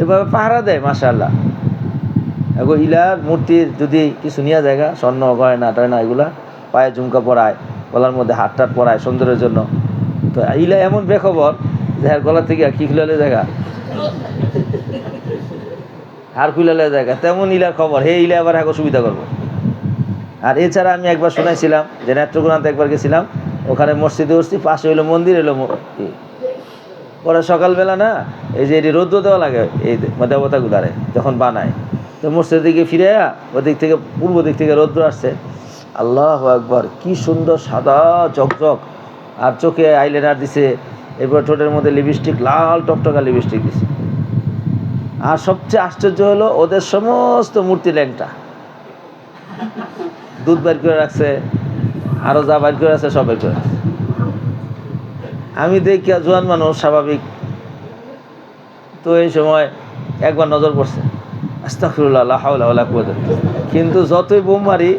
এভাবে পাহারা দেয় মাশাআল্লাহ। এখন ইলার মূর্তির যদি কিছু নিয়ে জায়গা, স্বর্ণ গয়না টয়না এগুলা, পায়ে ঝুমকা পরায়, গলার মধ্যে হাত টাট পরায় সৌন্দর্যের জন্য। তো ইলা এমন বেখবর যে আর গলা থেকে কি খুলালে জায়গা, হার খুলালে জায়গা, তেমন ইলার খবর, হে ইলা আবার হ্যাঁ সুবিধা করবো। আর এছাড়া আমি একবার শুনাইছিলাম যে নেত্রকোনাতে একবার গেছিলাম, ওখানে মসজিদে উঠছি, পাশে হইলো মন্দির, এলো পরে সকালবেলা না, এই যে এটি রৌদ্র দেওয়া লাগে এই দেবতাগুলারে যখন বানায়, তো মসজিদের দিকে ফিরে ওদিক থেকে পূর্ব দিক থেকে রৌদ্র আসছে, আল্লাহু আকবার, কি সুন্দর সাদা ঝকঝক, আর চোখে আইলাইনার দিছে, এরপর ঠোঁটের মধ্যে লিপস্টিক, লাল টকটকা লিপস্টিক দিছে। আর সবচেয়ে আশ্চর্য হলো ওদের সমস্ত মূর্তি ল্যাংটা, দুধ বাইর করে রাখছে, আরও যা বাইর করে রাখছে সব বাইর করে রাখছে। আমি দেখি জোয়ান মানুষ স্বাভাবিক, তো এই সময় একবার নজর পড়ছে, আস্তাগফিরুল্লাহ লা হাওলা ওয়ালা কুওয়াতা, কিন্তু যতই বোম মারি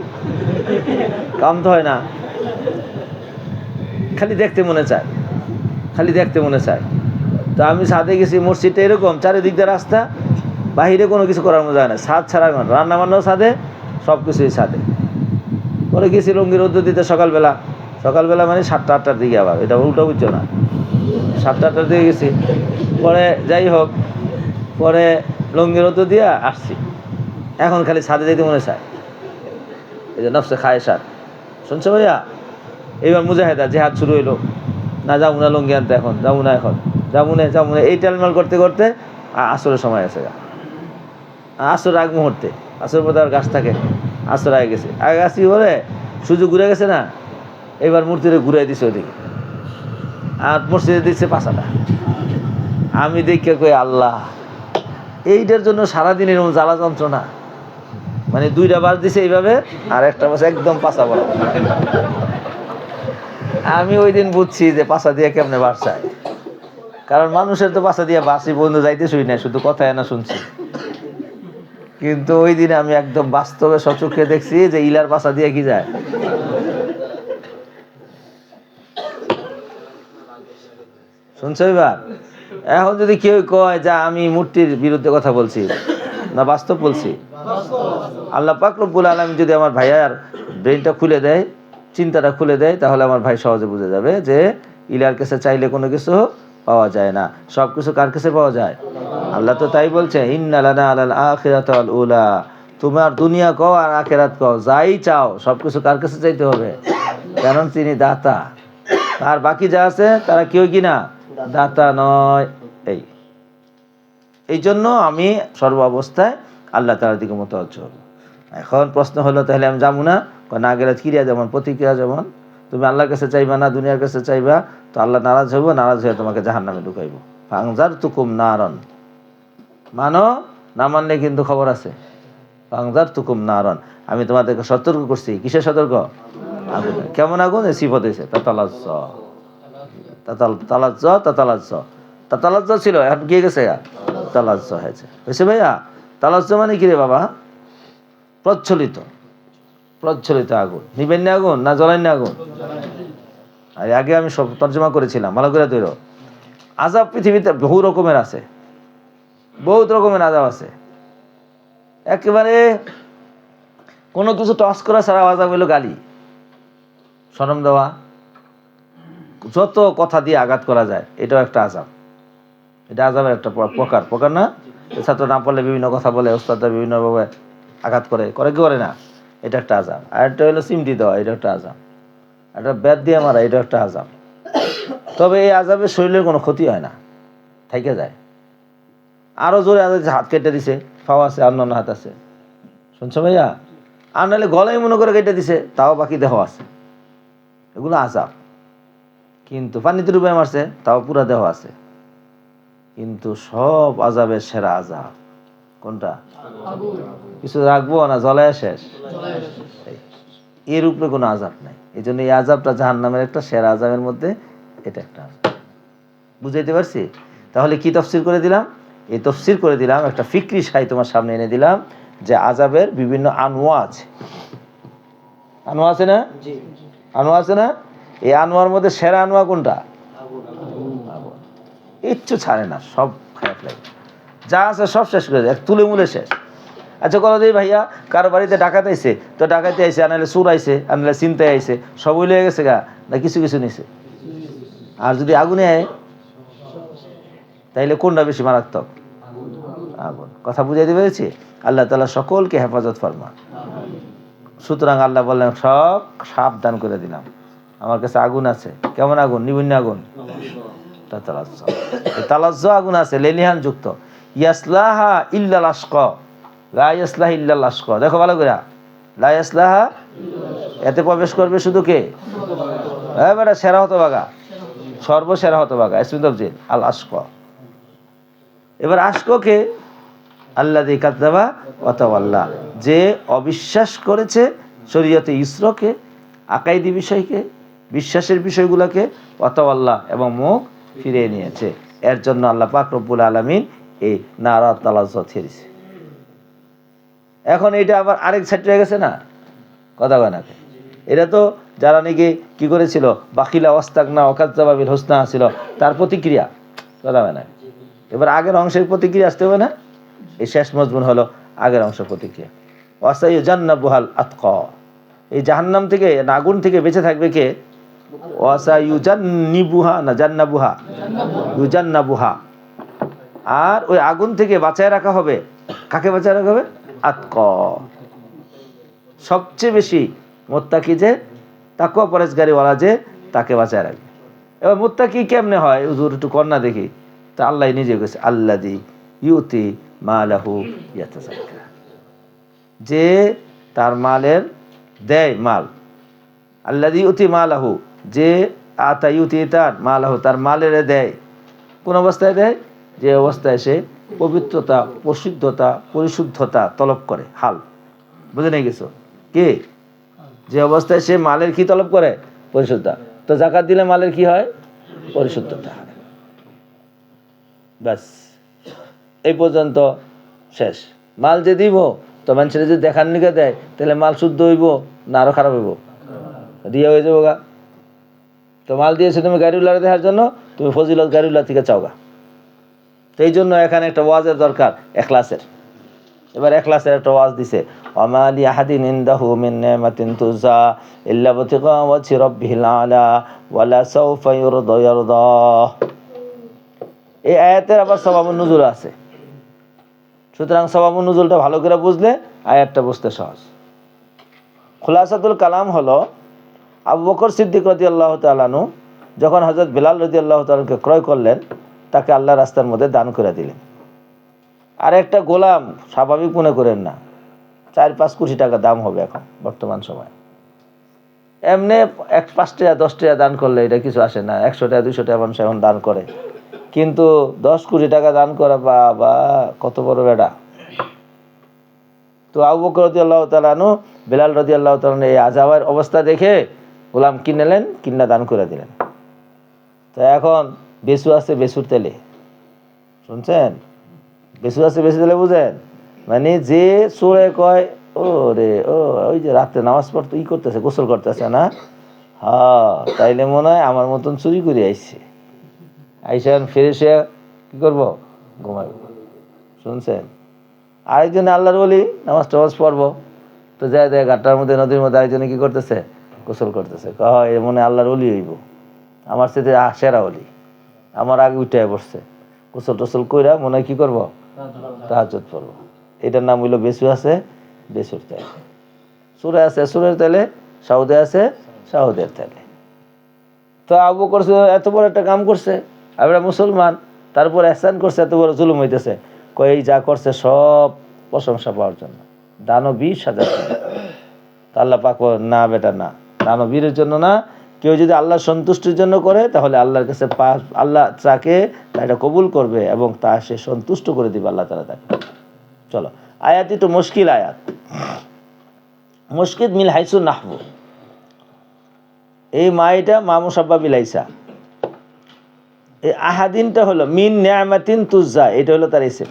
কাম তো হয় না, খালি দেখতে মনে চায়, খালি দেখতে মনে চায়। তো আমি ছাদে গেছি, মসজিদটা এরকম চারিদিক দিয়ে রাস্তা, বাহিরে কোনো কিছু করার মজা হয় না, ছাদ ছাড়া রান্না বান্নাও ছাদে, সব কিছুই ছাদে। পরে গেছি লুঙ্গি রৌদ্র দিতে সকালবেলা, সকালবেলা মানে 7টা 8টার দিকে, আবার এটা উল্টো বুঝছো না, 7টা 8টার দিকে গেছি। পরে যাই হোক, পরে লুঙ্গি রৌদ্র দিয়ে আসছি, এখন খালি ছাদে যেতে মনে চায়, এই যে নফসে খায়েশাত। শুনছো ভাইয়া? এইবার মুজাহেদা জেহাদ শুরু হইলো, না যাবো না লুঙ্গি আনতে, এখন যাবো না, এখন যাবো না, এই টালমাল করতে করতে আসরের সময় আছে, আসর আগ মুহূর্তে, আসর পর আর গাছ থাকে, আসর আগে গেছে, আগে আসি বলে সুযোগ ঘুরে গেছে না, এবার মূর্তিটা ঘুরাই দিছে ওদিকে, আর মসজিদে দিচ্ছে পাশাটা। আমি দেখে কই আল্লাহ, এইটার জন্য সারাদিন এরকম জ্বালা যন্ত্রণা, মানে 2টা বাস দিছে এইভাবে, আর একটা বাস একদম পাশা বড়। আমি ওই দিন বুঝছি যে পাশা দিয়ে কেমনে বাসায়, কারণ মানুষের তো পাশা দিয়ে বাসি বন্ধু যাইতে শুই না, শুধু কথায় না শুনছি। কিন্তু ওই দিন আমি একদম বাস্তবে সচক্ষে দেখছি যে ইলার পাশা দিয়ে কি যায়। শুনছো এবার? এখন যদি কেউ কয় যে আমি মূর্তির বিরুদ্ধে কথা বলছি না বাস্তব বলছি, আল্লাহ পাক রব্বুল আলামিন যদি আমার ভাইয়ার ব্রেনটা খুলে দেয়, চিন্তাটা খুলে দেয়, তাহলে আমার ভাই সহজে বুঝে যাবে যে ইলার কাছে চাইলে কোনো কিছু পাওয়া যায় না, সব কিছু কার কাছে পাওয়া যায়? আল্লাহ তো তাই বলছে, ইন্না লানা আলাল আখিরাতি ওয়াল উলা, তোমার দুনিয়া কও আর আখিরাত কও, যাই চাও সব কিছু কার কাছে চাইতে হবে? কারণ তিনি দাতা, আর বাকি যা আছে তারা কেউ কি না দাতা নয়। এই জন্য আমি সর্ব অবস্থায় আল্লাহ তাআলার দিকে মুতাওয়াজ্জিহ হব। এখন প্রশ্ন হলো, তাহলে আমি যাবো না? না গেলে ক্রিয়া যেমন প্রতিক্রিয়া যেমন, তুমি আল্লাহর কাছে চাইবা না দুনিয়ার কাছে চাইবা, তো আল্লাহ নারাজ হইব, নারাজ হয়ে তোমাকে জাহান্নামে ঢুকাইব। ফাংজারতুকুম নারান, মানো না মানলে কিন্তু খবর আছে। ফাংজারতুকুম নারান, আমি তোমাদেরকে সতর্ক করছি। কিসের সতর্ক? আগুন। কেমন আগুন? সিফত হয়েছে তাতালাজ্জ, তাতালাজ্জ, তাতালাজ্জ, তাতালাজ্জ ছিল, এখন কি গেছে? তালাজ্জ হয়েছে। হয়েছে ভাইয়া? তালাজ্জ মানে কি রে বাবা? প্রজ্বলিত, প্রজ্বলিত আগুন। নিবেন না আগুন না জ্বলেন না আগুন? আর আগে আমি সব তর্জমা করেছিলাম, ভালো করে তৈরি। আযাব পৃথিবীতে বহু রকমের আছে, বহুত রকমের আযাব আছে। একেবারে কোনো কিছু টস করা ছাড়া আযাব হলো গালি, শরম দেওয়া, যত কথা দিয়ে আঘাত করা যায়, এটাও একটা আযাব। এটা আযাবের একটা প্রকার, প্রকার না? ছাত্র না পড়লে বিভিন্ন কথা বলে, ওস্তাদরা বিভিন্নভাবে আঘাত করে, করে কি করে না? এটা একটা আযাব। আর একটা হলো চিমটি দেওয়া, এটা একটা আযাব। একটা ব্যাট দিয়ে মারা, এটা একটা আযাব। তবে এই আযাবের শরীরের কোনো ক্ষতি হয় না, থাইকে যায়। আরও জোরে আযাব, হাত কেটে দিছে, ফাও আছে, আর অন্য হাত আছে, শুনছো ভাইয়া? আর নাহলে গলায় মনে করে কেটে দিছে, তাও বাকি দেহ আছে, এগুলো আযাব। কিন্তু পানিতে ডুবে মারছে, তাও পুরা দেহ আছে। কিন্তু সব আযাবের সেরা আযাব কোনটা? কিছু রাখবো না, জ্বলায় শেষ, এর উপরে কোনো আযাব নাই। এই জন্য এই আযাবটা জাহান্নামের একটা সেরা আযাবের মধ্যে এটা একটা আযাব। বুঝাইতে পারছি? তাহলে কি তফসির করে দিলাম? এই তফসির করে দিলাম, একটা ফিকরি শাই তোমার সামনে এনে দিলাম, যে আযাবের বিভিন্ন আনওয়া আছে। আনওয়া আছে না? আনওয়া আছে না? এই আনোয়ার মধ্যে সেরা আনোয়া কোনটা? ইচ্ছু ছাড়ে না, সব খারাপ লাগে, যা আছে সব শেষ করে দেয়, তুলে মুলে শেষ। আচ্ছা কলো দিই ভাইয়া, কারো বাড়িতে ডাকাত আইছে, তো ডাকাতে আইছে, আনালে চুর আইছে, আনালে চিন্তায় আইছে, সবই লেগে গেছে গা, না কিছু কিছু নিছে? আর যদি আগুনে আয়, তাইলে কোনটা বেশি মারাত্মক? আগুন। কথা বুঝাইতে পেরেছি? আল্লাহ তাআলা সকলকে হেফাজত ফরমান। সুতরাং আল্লাহ বললেন, সব সাবধান করে দিলাম, আমার কাছে আগুন আছে। কেমন আগুন? নিবন্য আগুন, তাতালাজ্জ। তালাজ্জ আগুন আছে, লেলিহান যুক্ত। ইয়াসলাহা ইল্লাল আশকা, লা ইয়াসলাহা ইল্লাল আশকা। দেখো ভালো করে, লা ইয়াসলাহা, এতে প্রবেশ করবে শুধু কে? হ্যাঁ বেটা, সেরা হতভাগা, সর্বসেরা হতভাগা, ইসমে তাফজিল আল আশকা। এবার আশককে আল্লাযী কাযযাবা ওয়া তাওয়াল্লা, যে অবিশ্বাস করেছে শরীয়তে ইসরকে, আকাইদি বিষয়কে, বিশ্বাসের বিষয়গুলোকে, ওয়া তাওয়াল্লা, এবং মুখ ফিরিয়ে নিয়েছে। এর জন্য আল্লাহ পাক রব্বুল আলামিন এই নারা তালাজ্জ ছেড়েছে। এখন এটা আবার আরেক সাইড হয়ে গেছে না? কথা কয় না? এটা তো যারা নাকি কি করেছিল, বাখিলা ওয়াস্তাগনা ওয়া কাযযাবা বিল হুসনা ছিল, তার প্রতিক্রিয়া। কথা কয় না? এবার আগের অংশের প্রতিক্রিয়া আসতে হবে না? এই শেষ মজমুন হলো আগের অংশের প্রতিক্রিয়া। ওয়াসাইয়ুজান্নাবুহাল আতকা, এই জাহান্নাম থেকে, আগুন থেকে বেঁচে থাকবে কে? ওয়াসাইয়ুজান্নিবুহা, না জান্নাবুহা, ইউজান্নাবুহা। আর ওই আগুন থেকে বাঁচায় রাখা হবে, কাকে বাঁচায় রাখা হবে? আতকা, সবচেয়ে বেশি মুত্তাকি, যে তাকওয়া পরেজগারিওয়ালা, যে তাকে বাঁচায় রাখবে। এবার মুত্তাকি কেমনে হয় হুজুর, একটু কন্যা দেখি। তা আল্লাহ নিজে গেছে, আল্লাযী ইউতি মালাহু ইয়াতাযাক্কা, যে তার মালের দেয় মাল। আল্লাযী ইউতি মালাহু, যে আতা ইউতি, তার মালাহু, তার মালের দেয়। কোন অবস্থায় দেয়? যে অবস্থায় সে পবিত্রতা, পরিশুদ্ধতা, পরিশুদ্ধতা তলব করে। হাল বুঝে নিয়ে গেছো? কে? যে অবস্থায় সে মালের কি তলব করে? পরিশুদ্ধতা। তো জাকাত দিলে মালের কি হয়? পরিশুদ্ধতা হয়। ব্যাস, এই পর্যন্ত শেষ। মাল যে দিব তো মানুষের যদি দেখার নিকে দেয় তাহলে মাল শুদ্ধ হইব না আরো খারাপ হইব? রিয়া হয়ে যাবো গা। তো মাল দিয়েছে তুমি গাড়িওয়ালা দেখার জন্য, তুমি ফজিলত গাড়িওয়ালা থেকে চাওগা। তো এই জন্য এখানে একটা ওয়াজের দরকার, এখলাসের। এবার এখলাসের একটা ওয়াজ দিছে, ওয়ামা লি আহাদিন ইনদাহু মিন নি'মাতিন তুজা ইল্লা বিতিগা ওয়াজহি রাব্বিহিল আলা ওয়ালা সাওফা ইয়ারদা। এই আয়াতের আবার সবাবুন নুজুল আছে, সুতরাং সবাবুন নুজুলটা ভালো করে বুঝলে আয়াতটা বুঝতে সহজ। খুলাসাতুল কালাম হলো, আবু বকর সিদ্দিক রাদিয়াল্লাহু তাআলা আনহু যখন হযরত বিলাল রাদিয়াল্লাহু তাআলাকে ক্রয় করলেন, তাকে আল্লাহর রাস্তার মধ্যে দান করে দিলেন। আর একটা গোলাম স্বাভাবিক মনে করেন না, 4-5 কোটি টাকা দাম হবে এখন বর্তমান সময়। এমনি 5 টাকা 10 টাকা দান করলে এটা কিছু আসে না, 100 টাকা 200 টাকা মানুষ এখন দান করে, কিন্তু 10 কোটি টাকা দান করা বাবা কত বড় বেড়া। তো আবু বকর রাদিয়াল্লাহু তাআলা আনহু বিলাল রাদিয়াল্লাহু তাআলা এই আযাবের অবস্থা দেখে গোলাম কিনলেন, কিনা দান করে দিলেন। তো এখন বেসু আছে বেসুর তেলে, শুনছেন? বেসু আছে বেসুর তেলে বুঝেন? মানে যে চোরে কয় ও রে ও ওই যে রাতে নামাজ পড়তে করতেছে, গোসল করতেছে না, হ্যাঁ তাইলে মনে হয় আমার মতন চুরি করে আইসছে, আইসা ফিরে সে কি করবো? ঘুমাইব। শুনছেন? আরেকজনে আল্লাহর ওলি নামাজ টামাজ পড়বো, তো যায় দেয় ঘাটটার মধ্যে নদীর মধ্যে আরেকজনে কি করতেছে? গোসল করতেছে। এ মনে আল্লাহর ওলি হইব, আমার সাথে সেরা ওলি, আমার আগে উঠে বসছে, গোসল টোসল কইরা মনে হয় কি করবো? তাহাজ্জুদ পড়বো। এটার নাম হইলো বেসু আছে বেসুর তেলে, সুরে আছে সুরের তেলে, সাউদে আছে সাউদের তেলে। তো আবু করছে এত বড় একটা কাম করছে, আমরা মুসলমান, তারপর এহসান করছে, এত বড় জুলুম হইতেছে, কই যা করছে সব প্রশংসা পাওয়ার জন্য, দানবী সাজার জন্য। আল্লাহ পাক না বেটা না, দানবীরের জন্য না, কেউ যদি আল্লাহ সন্তুষ্টির জন্য করে তাহলে আল্লাহর কাছে আল্লাহ তাকে এটা কবুল করবে এবং তা সে সন্তুষ্ট করে দিবে আল্লাহ তাআলা তাকে। চলো, আয়াতই তো মুশকিল আয়াত, মুশকিল মিল হাইসু নাহবু। এই এটা মা মুসাব্বা বিলাইসা, এই আহাদিনটা হলো মিন নিয়ামাতিন তুজা, এটা হলো তার ইসম।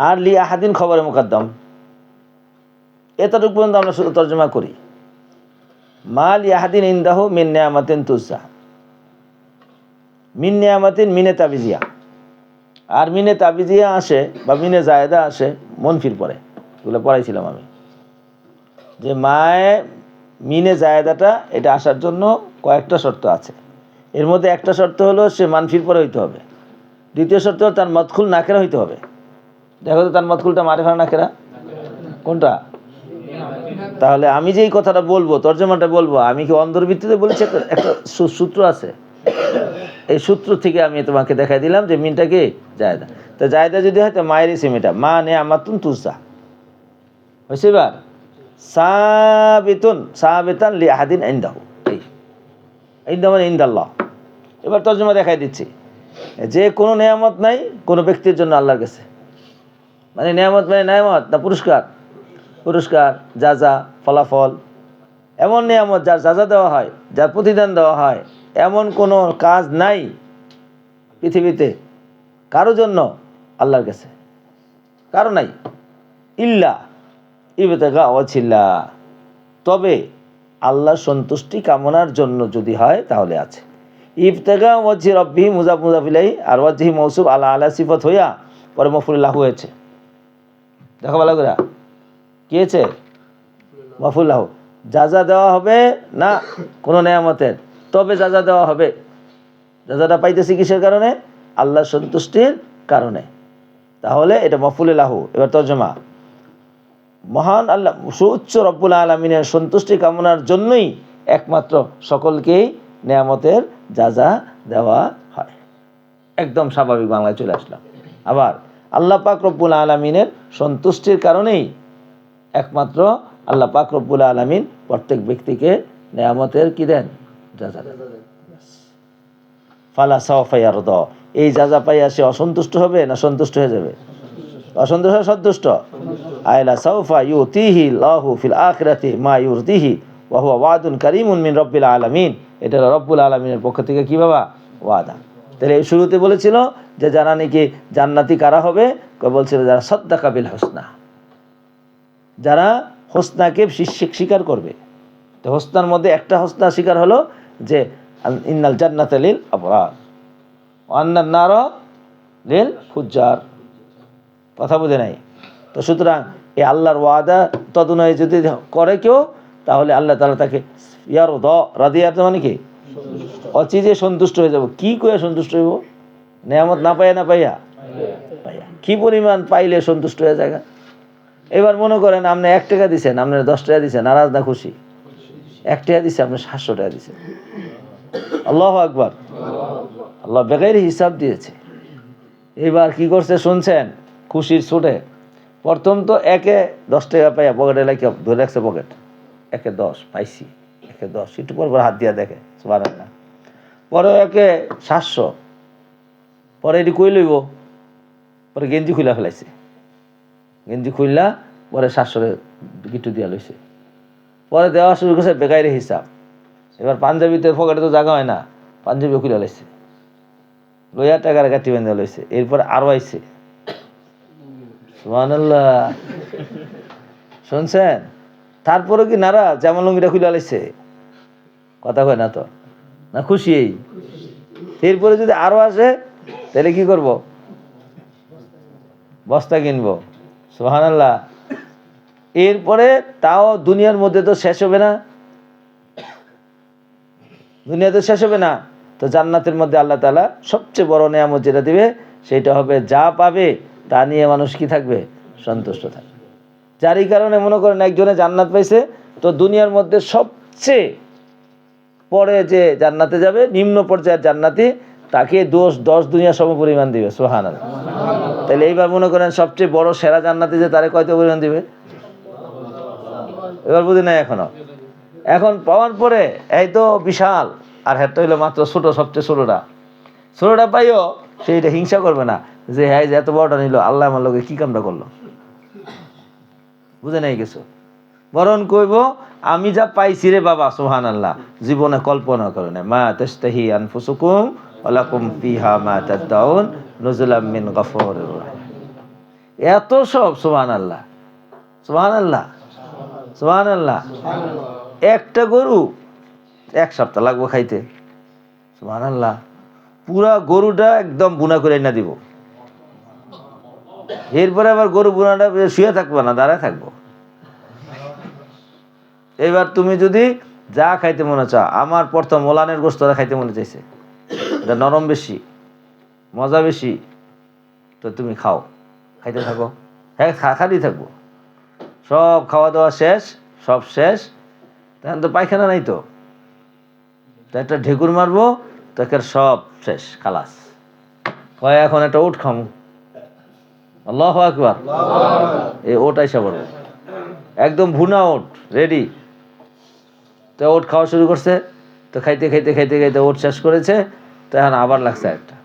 আর লি আহাদিন খবরে মুকদ্দম, এতটুকু পর্যন্ত আমরা শুধু তর্জমা করি। মা লি আহাদিন ইনদাহু মিন নিয়ামাতিন তুজা, মিন নিয়ামাতিন মিনে তাবিজিয়া। আর মিনে তাবিজিয়া আসে বা মিনে জায়েদা আসে মনফির পরে, এগুলো পড়াইছিলাম আমি, যে মায়ে মিনে জায়েদাটা এটা আসার জন্য কয়েকটা শর্ত আছে। এর মধ্যে একটা শর্ত হলো সে মানফির পরে হইতে হবে, দ্বিতীয় শর্ত হলো তার মদখুল নাকেরা হইতে হবে। দেখো তো তার মদখুলটা মারিফা নাকেরা কোনটা? তাহলে আমি যে এই কথাটা বলবো, তর্জমাটা বলবো, আমি কি অন্ধর ভিত্তিতে বলেছি? একটা সূত্র আছে, এই সূত্র থেকে আমি তোমাকে দেখাই দিলাম যে মিনটা কি জায়েদা। তো জায়েদা যদি হয় তো মায়ের ইসিম, এটা মা নিয়ামাতুন তুজা হয়েছে। এবার সাবিতান লি আহাদিন ইনদাহু, ইনদাহু মানে ইনদাল্লাহ। এবার তর্জমা দেখাই দিচ্ছি, যে কোনো নেয়ামত নাই কোনো ব্যক্তির জন্য আল্লাহর কাছে, মানে নেয়ামত মানে নেয়ামত না পুরস্কার, পুরস্কার যাজা ফলাফল, এমন নেয়ামত যার যাজা দেওয়া হয়, যার প্রতিদান দেওয়া হয়, এমন কোনো কাজ নাই পৃথিবীতে কারো জন্য আল্লাহর কাছে, কারো নাই। ইল্লা ইবতিগা ওয়াজহিল্লাহ, তবে আল্লাহর সন্তুষ্টি কামনার জন্য যদি হয় তাহলে আছে। ইবতিগা ওয়াজহি রাব্বিহি মুযাফ মুযাফ ইলাইহি, আর ওয়াজহি মৌসুফ আলা আলা সিফাত হইয়া পরে মাফউল লাহু হয়েছে। দেখো ভালো করে কি হয়েছে? মাফউল লাহু, যাজা দেওয়া হবে না কোনো নেয়ামতের, তবে যাজা দেওয়া হবে। যাজাটা পাইতেছি কিসের কারণে? আল্লাহর সন্তুষ্টির কারণে। তাহলে এটা মাফউল লাহু। এবার তর্জমা, মহান আল্লাহ সুউচ্চ রব্বুল আলামিনের সন্তুষ্টি কামনার জন্যই একমাত্র সকলকেই নেয়ামতের যাজা দেওয়া হয়। একদম স্বাভাবিক বাংলায় চলে আসলাম। আবার আল্লাহ পাক রব্বুল আলামিনের সন্তুষ্টির কারণেই একমাত্র আল্লাহ পাক রব্বুল আলামিন প্রত্যেক ব্যক্তিকে নেয়ামতের কি দেন? যাজা দেন। ফালা সাওফা ইয়ারদা, এই যাজা পাইয়া সে অসন্তুষ্ট হবে না সন্তুষ্ট হয়ে যাবে? অসন্তুষ্ট সন্তুষ্ট। আয়লা সাওফা ইউতিহি লাহু ফিল আখিরাতি মা ইউরদিহি ওয়া হুয়া ওয়াদুন কারীমুন মিন রাব্বিল আলামিন, এটা হলো রব্বুল আলামিনের পক্ষ থেকে কি বাবা ওয়াদা। তাহলে এই শুরুতে বলেছিল যে যারা নাকি জান্নাতি কারা হবে, বলছিল যারা সাদ্দাকা বিল হোসনা, যারা হোসনাকে স্বীকার করবে। তো হোসনার মধ্যে একটা হোসনা স্বীকার হলো যে ইন্নাল জান্নাতা লিল আবরার ওয়া আন্নান নারা লিল ফুজ্জার, কথা বুঝে নাই? তো সুতরাং এই আল্লাহর ওয়াদা তদনুযায়ী যদি করে কেউ, তাহলে আল্লাহ তাআলা তাকে রাদিয়াত মানে কি অচিজে সন্তুষ্ট হয়ে যাব। কি করে সন্তুষ্ট হইব? নেয়ামত না পাইয়া পাইয়া কি পরিমাণ পাইলে সন্তুষ্ট হয়ে যায়। এবার মনে করেন আপনি 1 টাকা দিচ্ছেন, আপনার 10 টাকা দিচ্ছেন, নারাজ না খুশি? 1 টাকা দিচ্ছে, আপনার 700 টাকা দিচ্ছেন। আল্লাহু আকবার, আল্লাহ বেগাইর হিসাব দিয়েছে। এবার কি করছে শুনছেন? খুশির ছুটে প্রথম তো 10 টাকা পাইয়া পকেটে লাগে ধরে রাখছে, পকেট 10 পাইছি, 10 একটু পর হাত দিয়া দেখে সুবহানাল্লাহ, পরে 700, পরে এটি কই লইব, পরে গেঞ্জি খুলা ফেলাইছে, গেঞ্জি খুললা পরে 700 গিট্টু দিয়া লইছে, পরে দেওয়া শুরু করছে বেগাইরে হিসাব। এবার পাঞ্জাবিতে পকেটে তো জায়গা হয় না, পাঞ্জাবি খুলে লাইছে, লইয়া টাকার গাঁটি বেঁধে লইছে। এরপর আরো আইছে, সুবহানাল্লাহ, শুনছেন? তারপরে কি নারা জামা লুঙ্গিটা খুলে লাইছে, কথা কয় না তো, না খুশি? এরপরে যদি আরো আসে তাহলে কি করব? বস্তা কিনবো, সুবহানাল্লাহ। এরপরে তাও দুনিয়ার মধ্যে তো শেষ হবে না, দুনিয়া তো শেষ হবে না। তো জান্নাতের মধ্যে আল্লাহ তাআলা সবচেয়ে বড় নেয়ামত যেটা দিবে, সেটা হবে যা পাবে তা নিয়ে মানুষ কি থাকবে? সন্তুষ্ট থাকবে। যারই কারণে মনে করেন একজনে জান্নাত পাইছে, তো দুনিয়ার মধ্যে সবচেয়ে পরে যে জান্নাতে যাবে, নিম্ন পর্যায়ের জান্নাতি, তাকে 10 দুনিয়া সম পরিমাণ দিবে, সুবহানাল্লাহ। তাহলে এইবার মনে করেন সবচেয়ে বড় সেরা জান্নাতি যে, তারে কয়টা পরিমাণ দিবে? এবার বুঝি নাই এখনো। এখন পাওয়ার পরে এই তো বিশাল, আর হেঁটে হইলো মাত্র ছোট, সবচেয়ে ছোটটা পাইও সেইটা হিংসা করবে না যে হ্যাঁ যে এত বড়টা নিল, আল্লাহ আমার লোকে কি কামটা করলো, বুঝে নাই কিছু। বরং কইব আমি যা পাইছি রে বাবা, সুবহানাল্লাহ, জীবনে কল্পনা করে না। মা তাশতাহি আনফুসুকুম ওয়া লাকুম ফিহা মা তাদউন নুজুলাম মিন গফুরির রহিম। এত সব, সুবহানাল্লাহ, সুবহানাল্লাহ, সুবহানাল্লাহ। একটা গরু 1 সপ্তাহ লাগবে খাইতে, সুবহানাল্লাহ। পুরা গরুটা একদম বুনা করে না দিব, এরপরে আবার গরু বুনাটা শুয়ে থাকবো না, দাঁড়ায় থাকবো। এবার তুমি যদি যা খাইতে মনে চাও, আমার প্রথম ওলানের গোস্তটা খাইতে মনে চাইছে, এটা নরম বেশি, মজা বেশি, তো তুমি খাও, খাইতে থাকো, হ্যাঁ খালি থাকবো। সব খাওয়া দাওয়া শেষ, সব শেষ, তখন তো পায়খানা নাই, তো একটা ঢেকুর মারবো, তাকে সব শেষ, খালাস। কয় এখন একটা উট খামু, আল্লাহু আকবার। এই ওট আইসা পড়বে, একদম ভুনা ওট রেডি। তো ওট খাওয়া শুরু করছে, তো খাইতে খাইতে খাইতে খাইতে ওট শেষ করেছে, তো এখন আবার লাগছে একটা।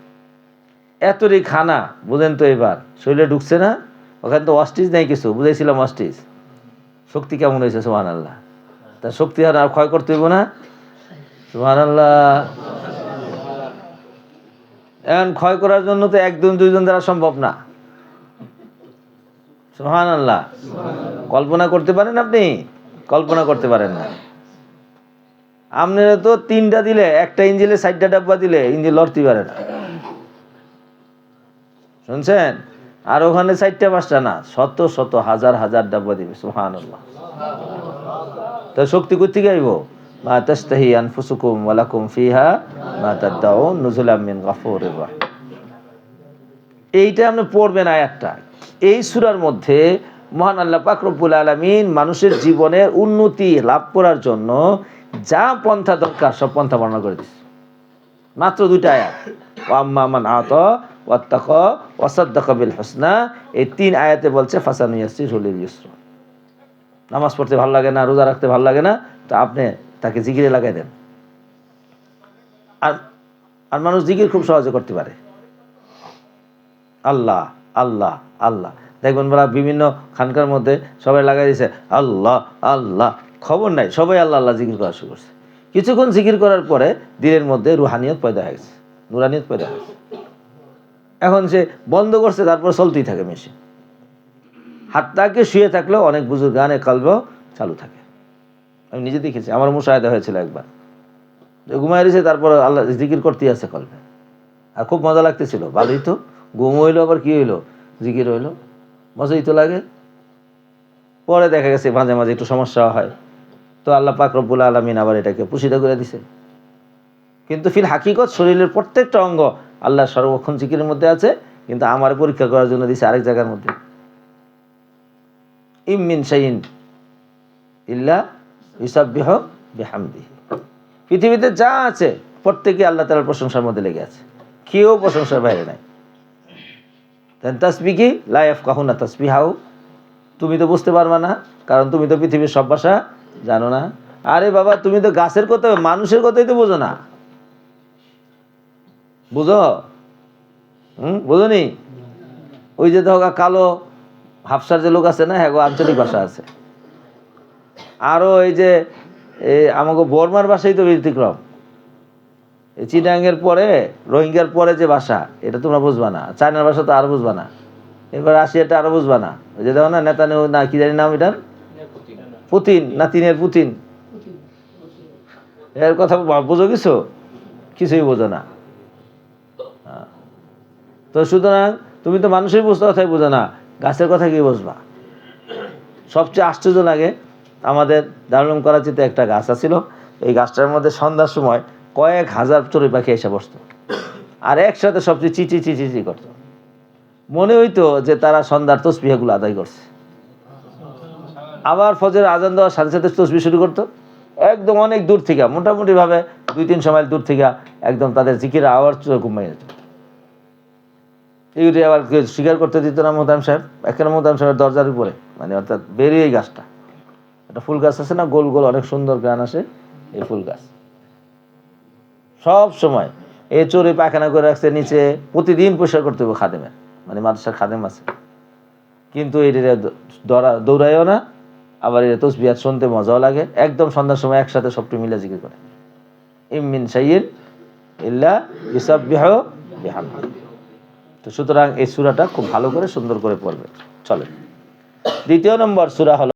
এতই খানা, বুঝেন তো, এবার শরীরে ঢুকছে না, ওখানে তো অস্টিস নাই কিছু, বুঝাইছিলাম অস্টিস, শক্তি কেমন হয়েছে, সুবহানাল্লাহ। তার শক্তি আর ক্ষয় করতে হইব না, সুবহানাল্লাহ। এখন ক্ষয় করার জন্য তো 1-2 জন দ্বারা সম্ভব না, সুবহানাল্লাহ। কল্পনা করতে পারেন আপনি? কল্পনা করতে পারেন না। আপনারা তো 3টা দিলে, একটা ইঞ্জিলে 60টা ডাব্বা দিলে ইঞ্জিন লড়তে পারে না, শুনছেন? আর ওখানে 4টা 5টা না, শত শত হাজার হাজার ডাব্বা দিবে, সুবহানাল্লাহ। তো শক্তি কই থেকে আইব? মা তাশতাহি আনফুসুকুম ওয়া লাকুম ফিহা মা তাদউন নুজুলাম মিন গফুরির রহিম। এইটা আপনি পড়বেন আয়াতটা। এই সূরার মধ্যে মহান আল্লাহ পাক রব্বুল আলামিন মানুষের জীবনের উন্নতি লাভ করার জন্য যা পন্থা দরকার সব পন্থা বর্ণনা করে দিয়েছে, মাত্র 2টা আয়াত। ওয়া আম্মা মান আতা ওয়াত্তাকা ওয়া সাদ্দাকা বিল হুসনা, এই 3 আয়াতে বলছে ফাসানুয়াসসিরহু লিল ইউসরা। নামাজ পড়তে ভালো লাগে না, রোজা রাখতে ভালো লাগে না, তো আপনি তাকে জিকিরে লাগাই দেন। আর মানুষ জিকির খুব সহজে করতে পারে, আল্লাহ আল্লাহ আল্লাহ। দেখবেন বলা বিভিন্ন খানকার মধ্যে সবাই লাগাই দিয়েছে আল্লাহ আল্লাহ, খবর নাই, সবাই আল্লাহ আল্লাহ জিকির করা শুরু করছে। কিছুক্ষণ জিকির করার পরে দিলের মধ্যে রুহানিয়ত পয়দা হয়ে গেছে, নুরানিয়ত পয়দা হয়ে গেছে। এখন সে বন্ধ করছে, তারপর চলতেই থাকে মেশিন। হাতটাকে শুয়ে থাকলেও অনেক বুজুর্গানে কলব চালু থাকে। আমি নিজে দেখেছি, আমার মুশাহাদা হয়েছিল একবার, যে ঘুমায় রয়েছে, তারপর আল্লাহ জিকির করতেই আছে কলবে, আর খুব মজা লাগতেছিল। ভালোই তো, ঘুম হইলো, আবার কি হইলো, জিকির হইলো, মজাই তো লাগে। পরে দেখা গেছে মাঝে মাঝে একটু সমস্যা হয়, তো আল্লাহ পাক রব্বুল আলামিন আবার এটাকে পুষিত করে দিছে। কিন্তু ফিল হাকিকত শরীরের প্রত্যেকটা অঙ্গ আল্লাহ সর্বক্ষণ জিকিরের মধ্যে আছে, কিন্তু আমার পরীক্ষা করার জন্য দিছে আরেক জায়গার মধ্যে। ইম মিন শাইইন ইল্লা ইউসাব্বিহু বিহামদিহি। পৃথিবীতে যা আছে প্রত্যেকে আল্লাহ তাআলার প্রশংসার মধ্যে লেগে আছে, কেউ প্রশংসার বাইরে নাই। তাসবিহ কি লা ইয়াফকাহুনা তাসবিহাহু, তুমি তো বুঝতে পারবা না, কারণ তুমি তো পৃথিবীর সব ভাষা জানো না। আরে বাবা, তুমি তো গাছের কথা, মানুষের কথাই তো বোঝো না, বুঝো? বোঝনি? ওই যে ধরো কালো হাফসার যে লোক আছে না, হ্যাঁ, আঞ্চলিক ভাষা আছে। আরো এই যে আমাকে বর্মার ভাষাই তো ব্যতিক্রম। এই চিটাঙ্গের পরে, রোহিঙ্গার পরে যে ভাষা, এটা তোমরা বুঝবা না। চায়নার ভাষা তো আরো বুঝবা না। এবার রাশিয়াটা আরো বুঝবা না। ওই যে দেখো না, নেতানিয়াহু না কি জানি নাম এটার, পুতিন না তিনের পুতিন, এর কথা বোঝো কিছু? কিছুই বোঝো না। তো সুতরাং তুমি তো মানুষের বুঝতে কথাই বোঝো না, গাছের কথা কি বুঝবা? সবচেয়ে আশ্চর্য লাগে, আমাদের দারুল করাচিতে একটা গাছ আছিল, এই গাছটার মধ্যে সন্ধ্যার সময় কয়েক হাজার চড়ুই পাখি এসে বসতো, আর একসাথে সবচেয়ে চিচি চিচি চিচি করতো। মনে হইতো যে তারা সন্ধ্যার তসবিহগুলো আদায় করছে। আবার ফজরের আজান দেওয়ার সাথে সাথে তসবিহ শুরু করতো, একদম অনেক দূর থেকে, মোটামুটি ভাবে 2-300 মাইল দূর থেকে একদম তাদের জিকির আওয়াজ ঘুমাই যেত। এইগুলি আবার স্বীকার করতে দিত না মোহতারাম সাহেব। এখানে মোহতারাম সাহেবের দরজার উপরে, মানে অর্থাৎ বেরিয়ে গাছটা, একটা ফুল গাছ আছে না, গোল গোল, অনেক সুন্দর গান আসে, এই ফুল গাছ সব সময় এই চোরে পায়খানা করে রাখছে নিচে, প্রতিদিন পরিষ্কার করতে হবে খাদেমের, মানে মাদ্রাসার খাদেম আছে। কিন্তু এটা দৌড়াইও না, আবার এটা তসবিহ শুনতে মজাও লাগে। একদম সন্ধ্যার সময় একসাথে সবটি মিলে জিকির করে, ইম মিন শাইইন ইল্লা ইউসাব্বিহু বিহামদিহি। তো সুতরাং এই সূরাটা খুব ভালো করে সুন্দর করে পড়বে। চলেন, দ্বিতীয় নম্বর সূরা হলো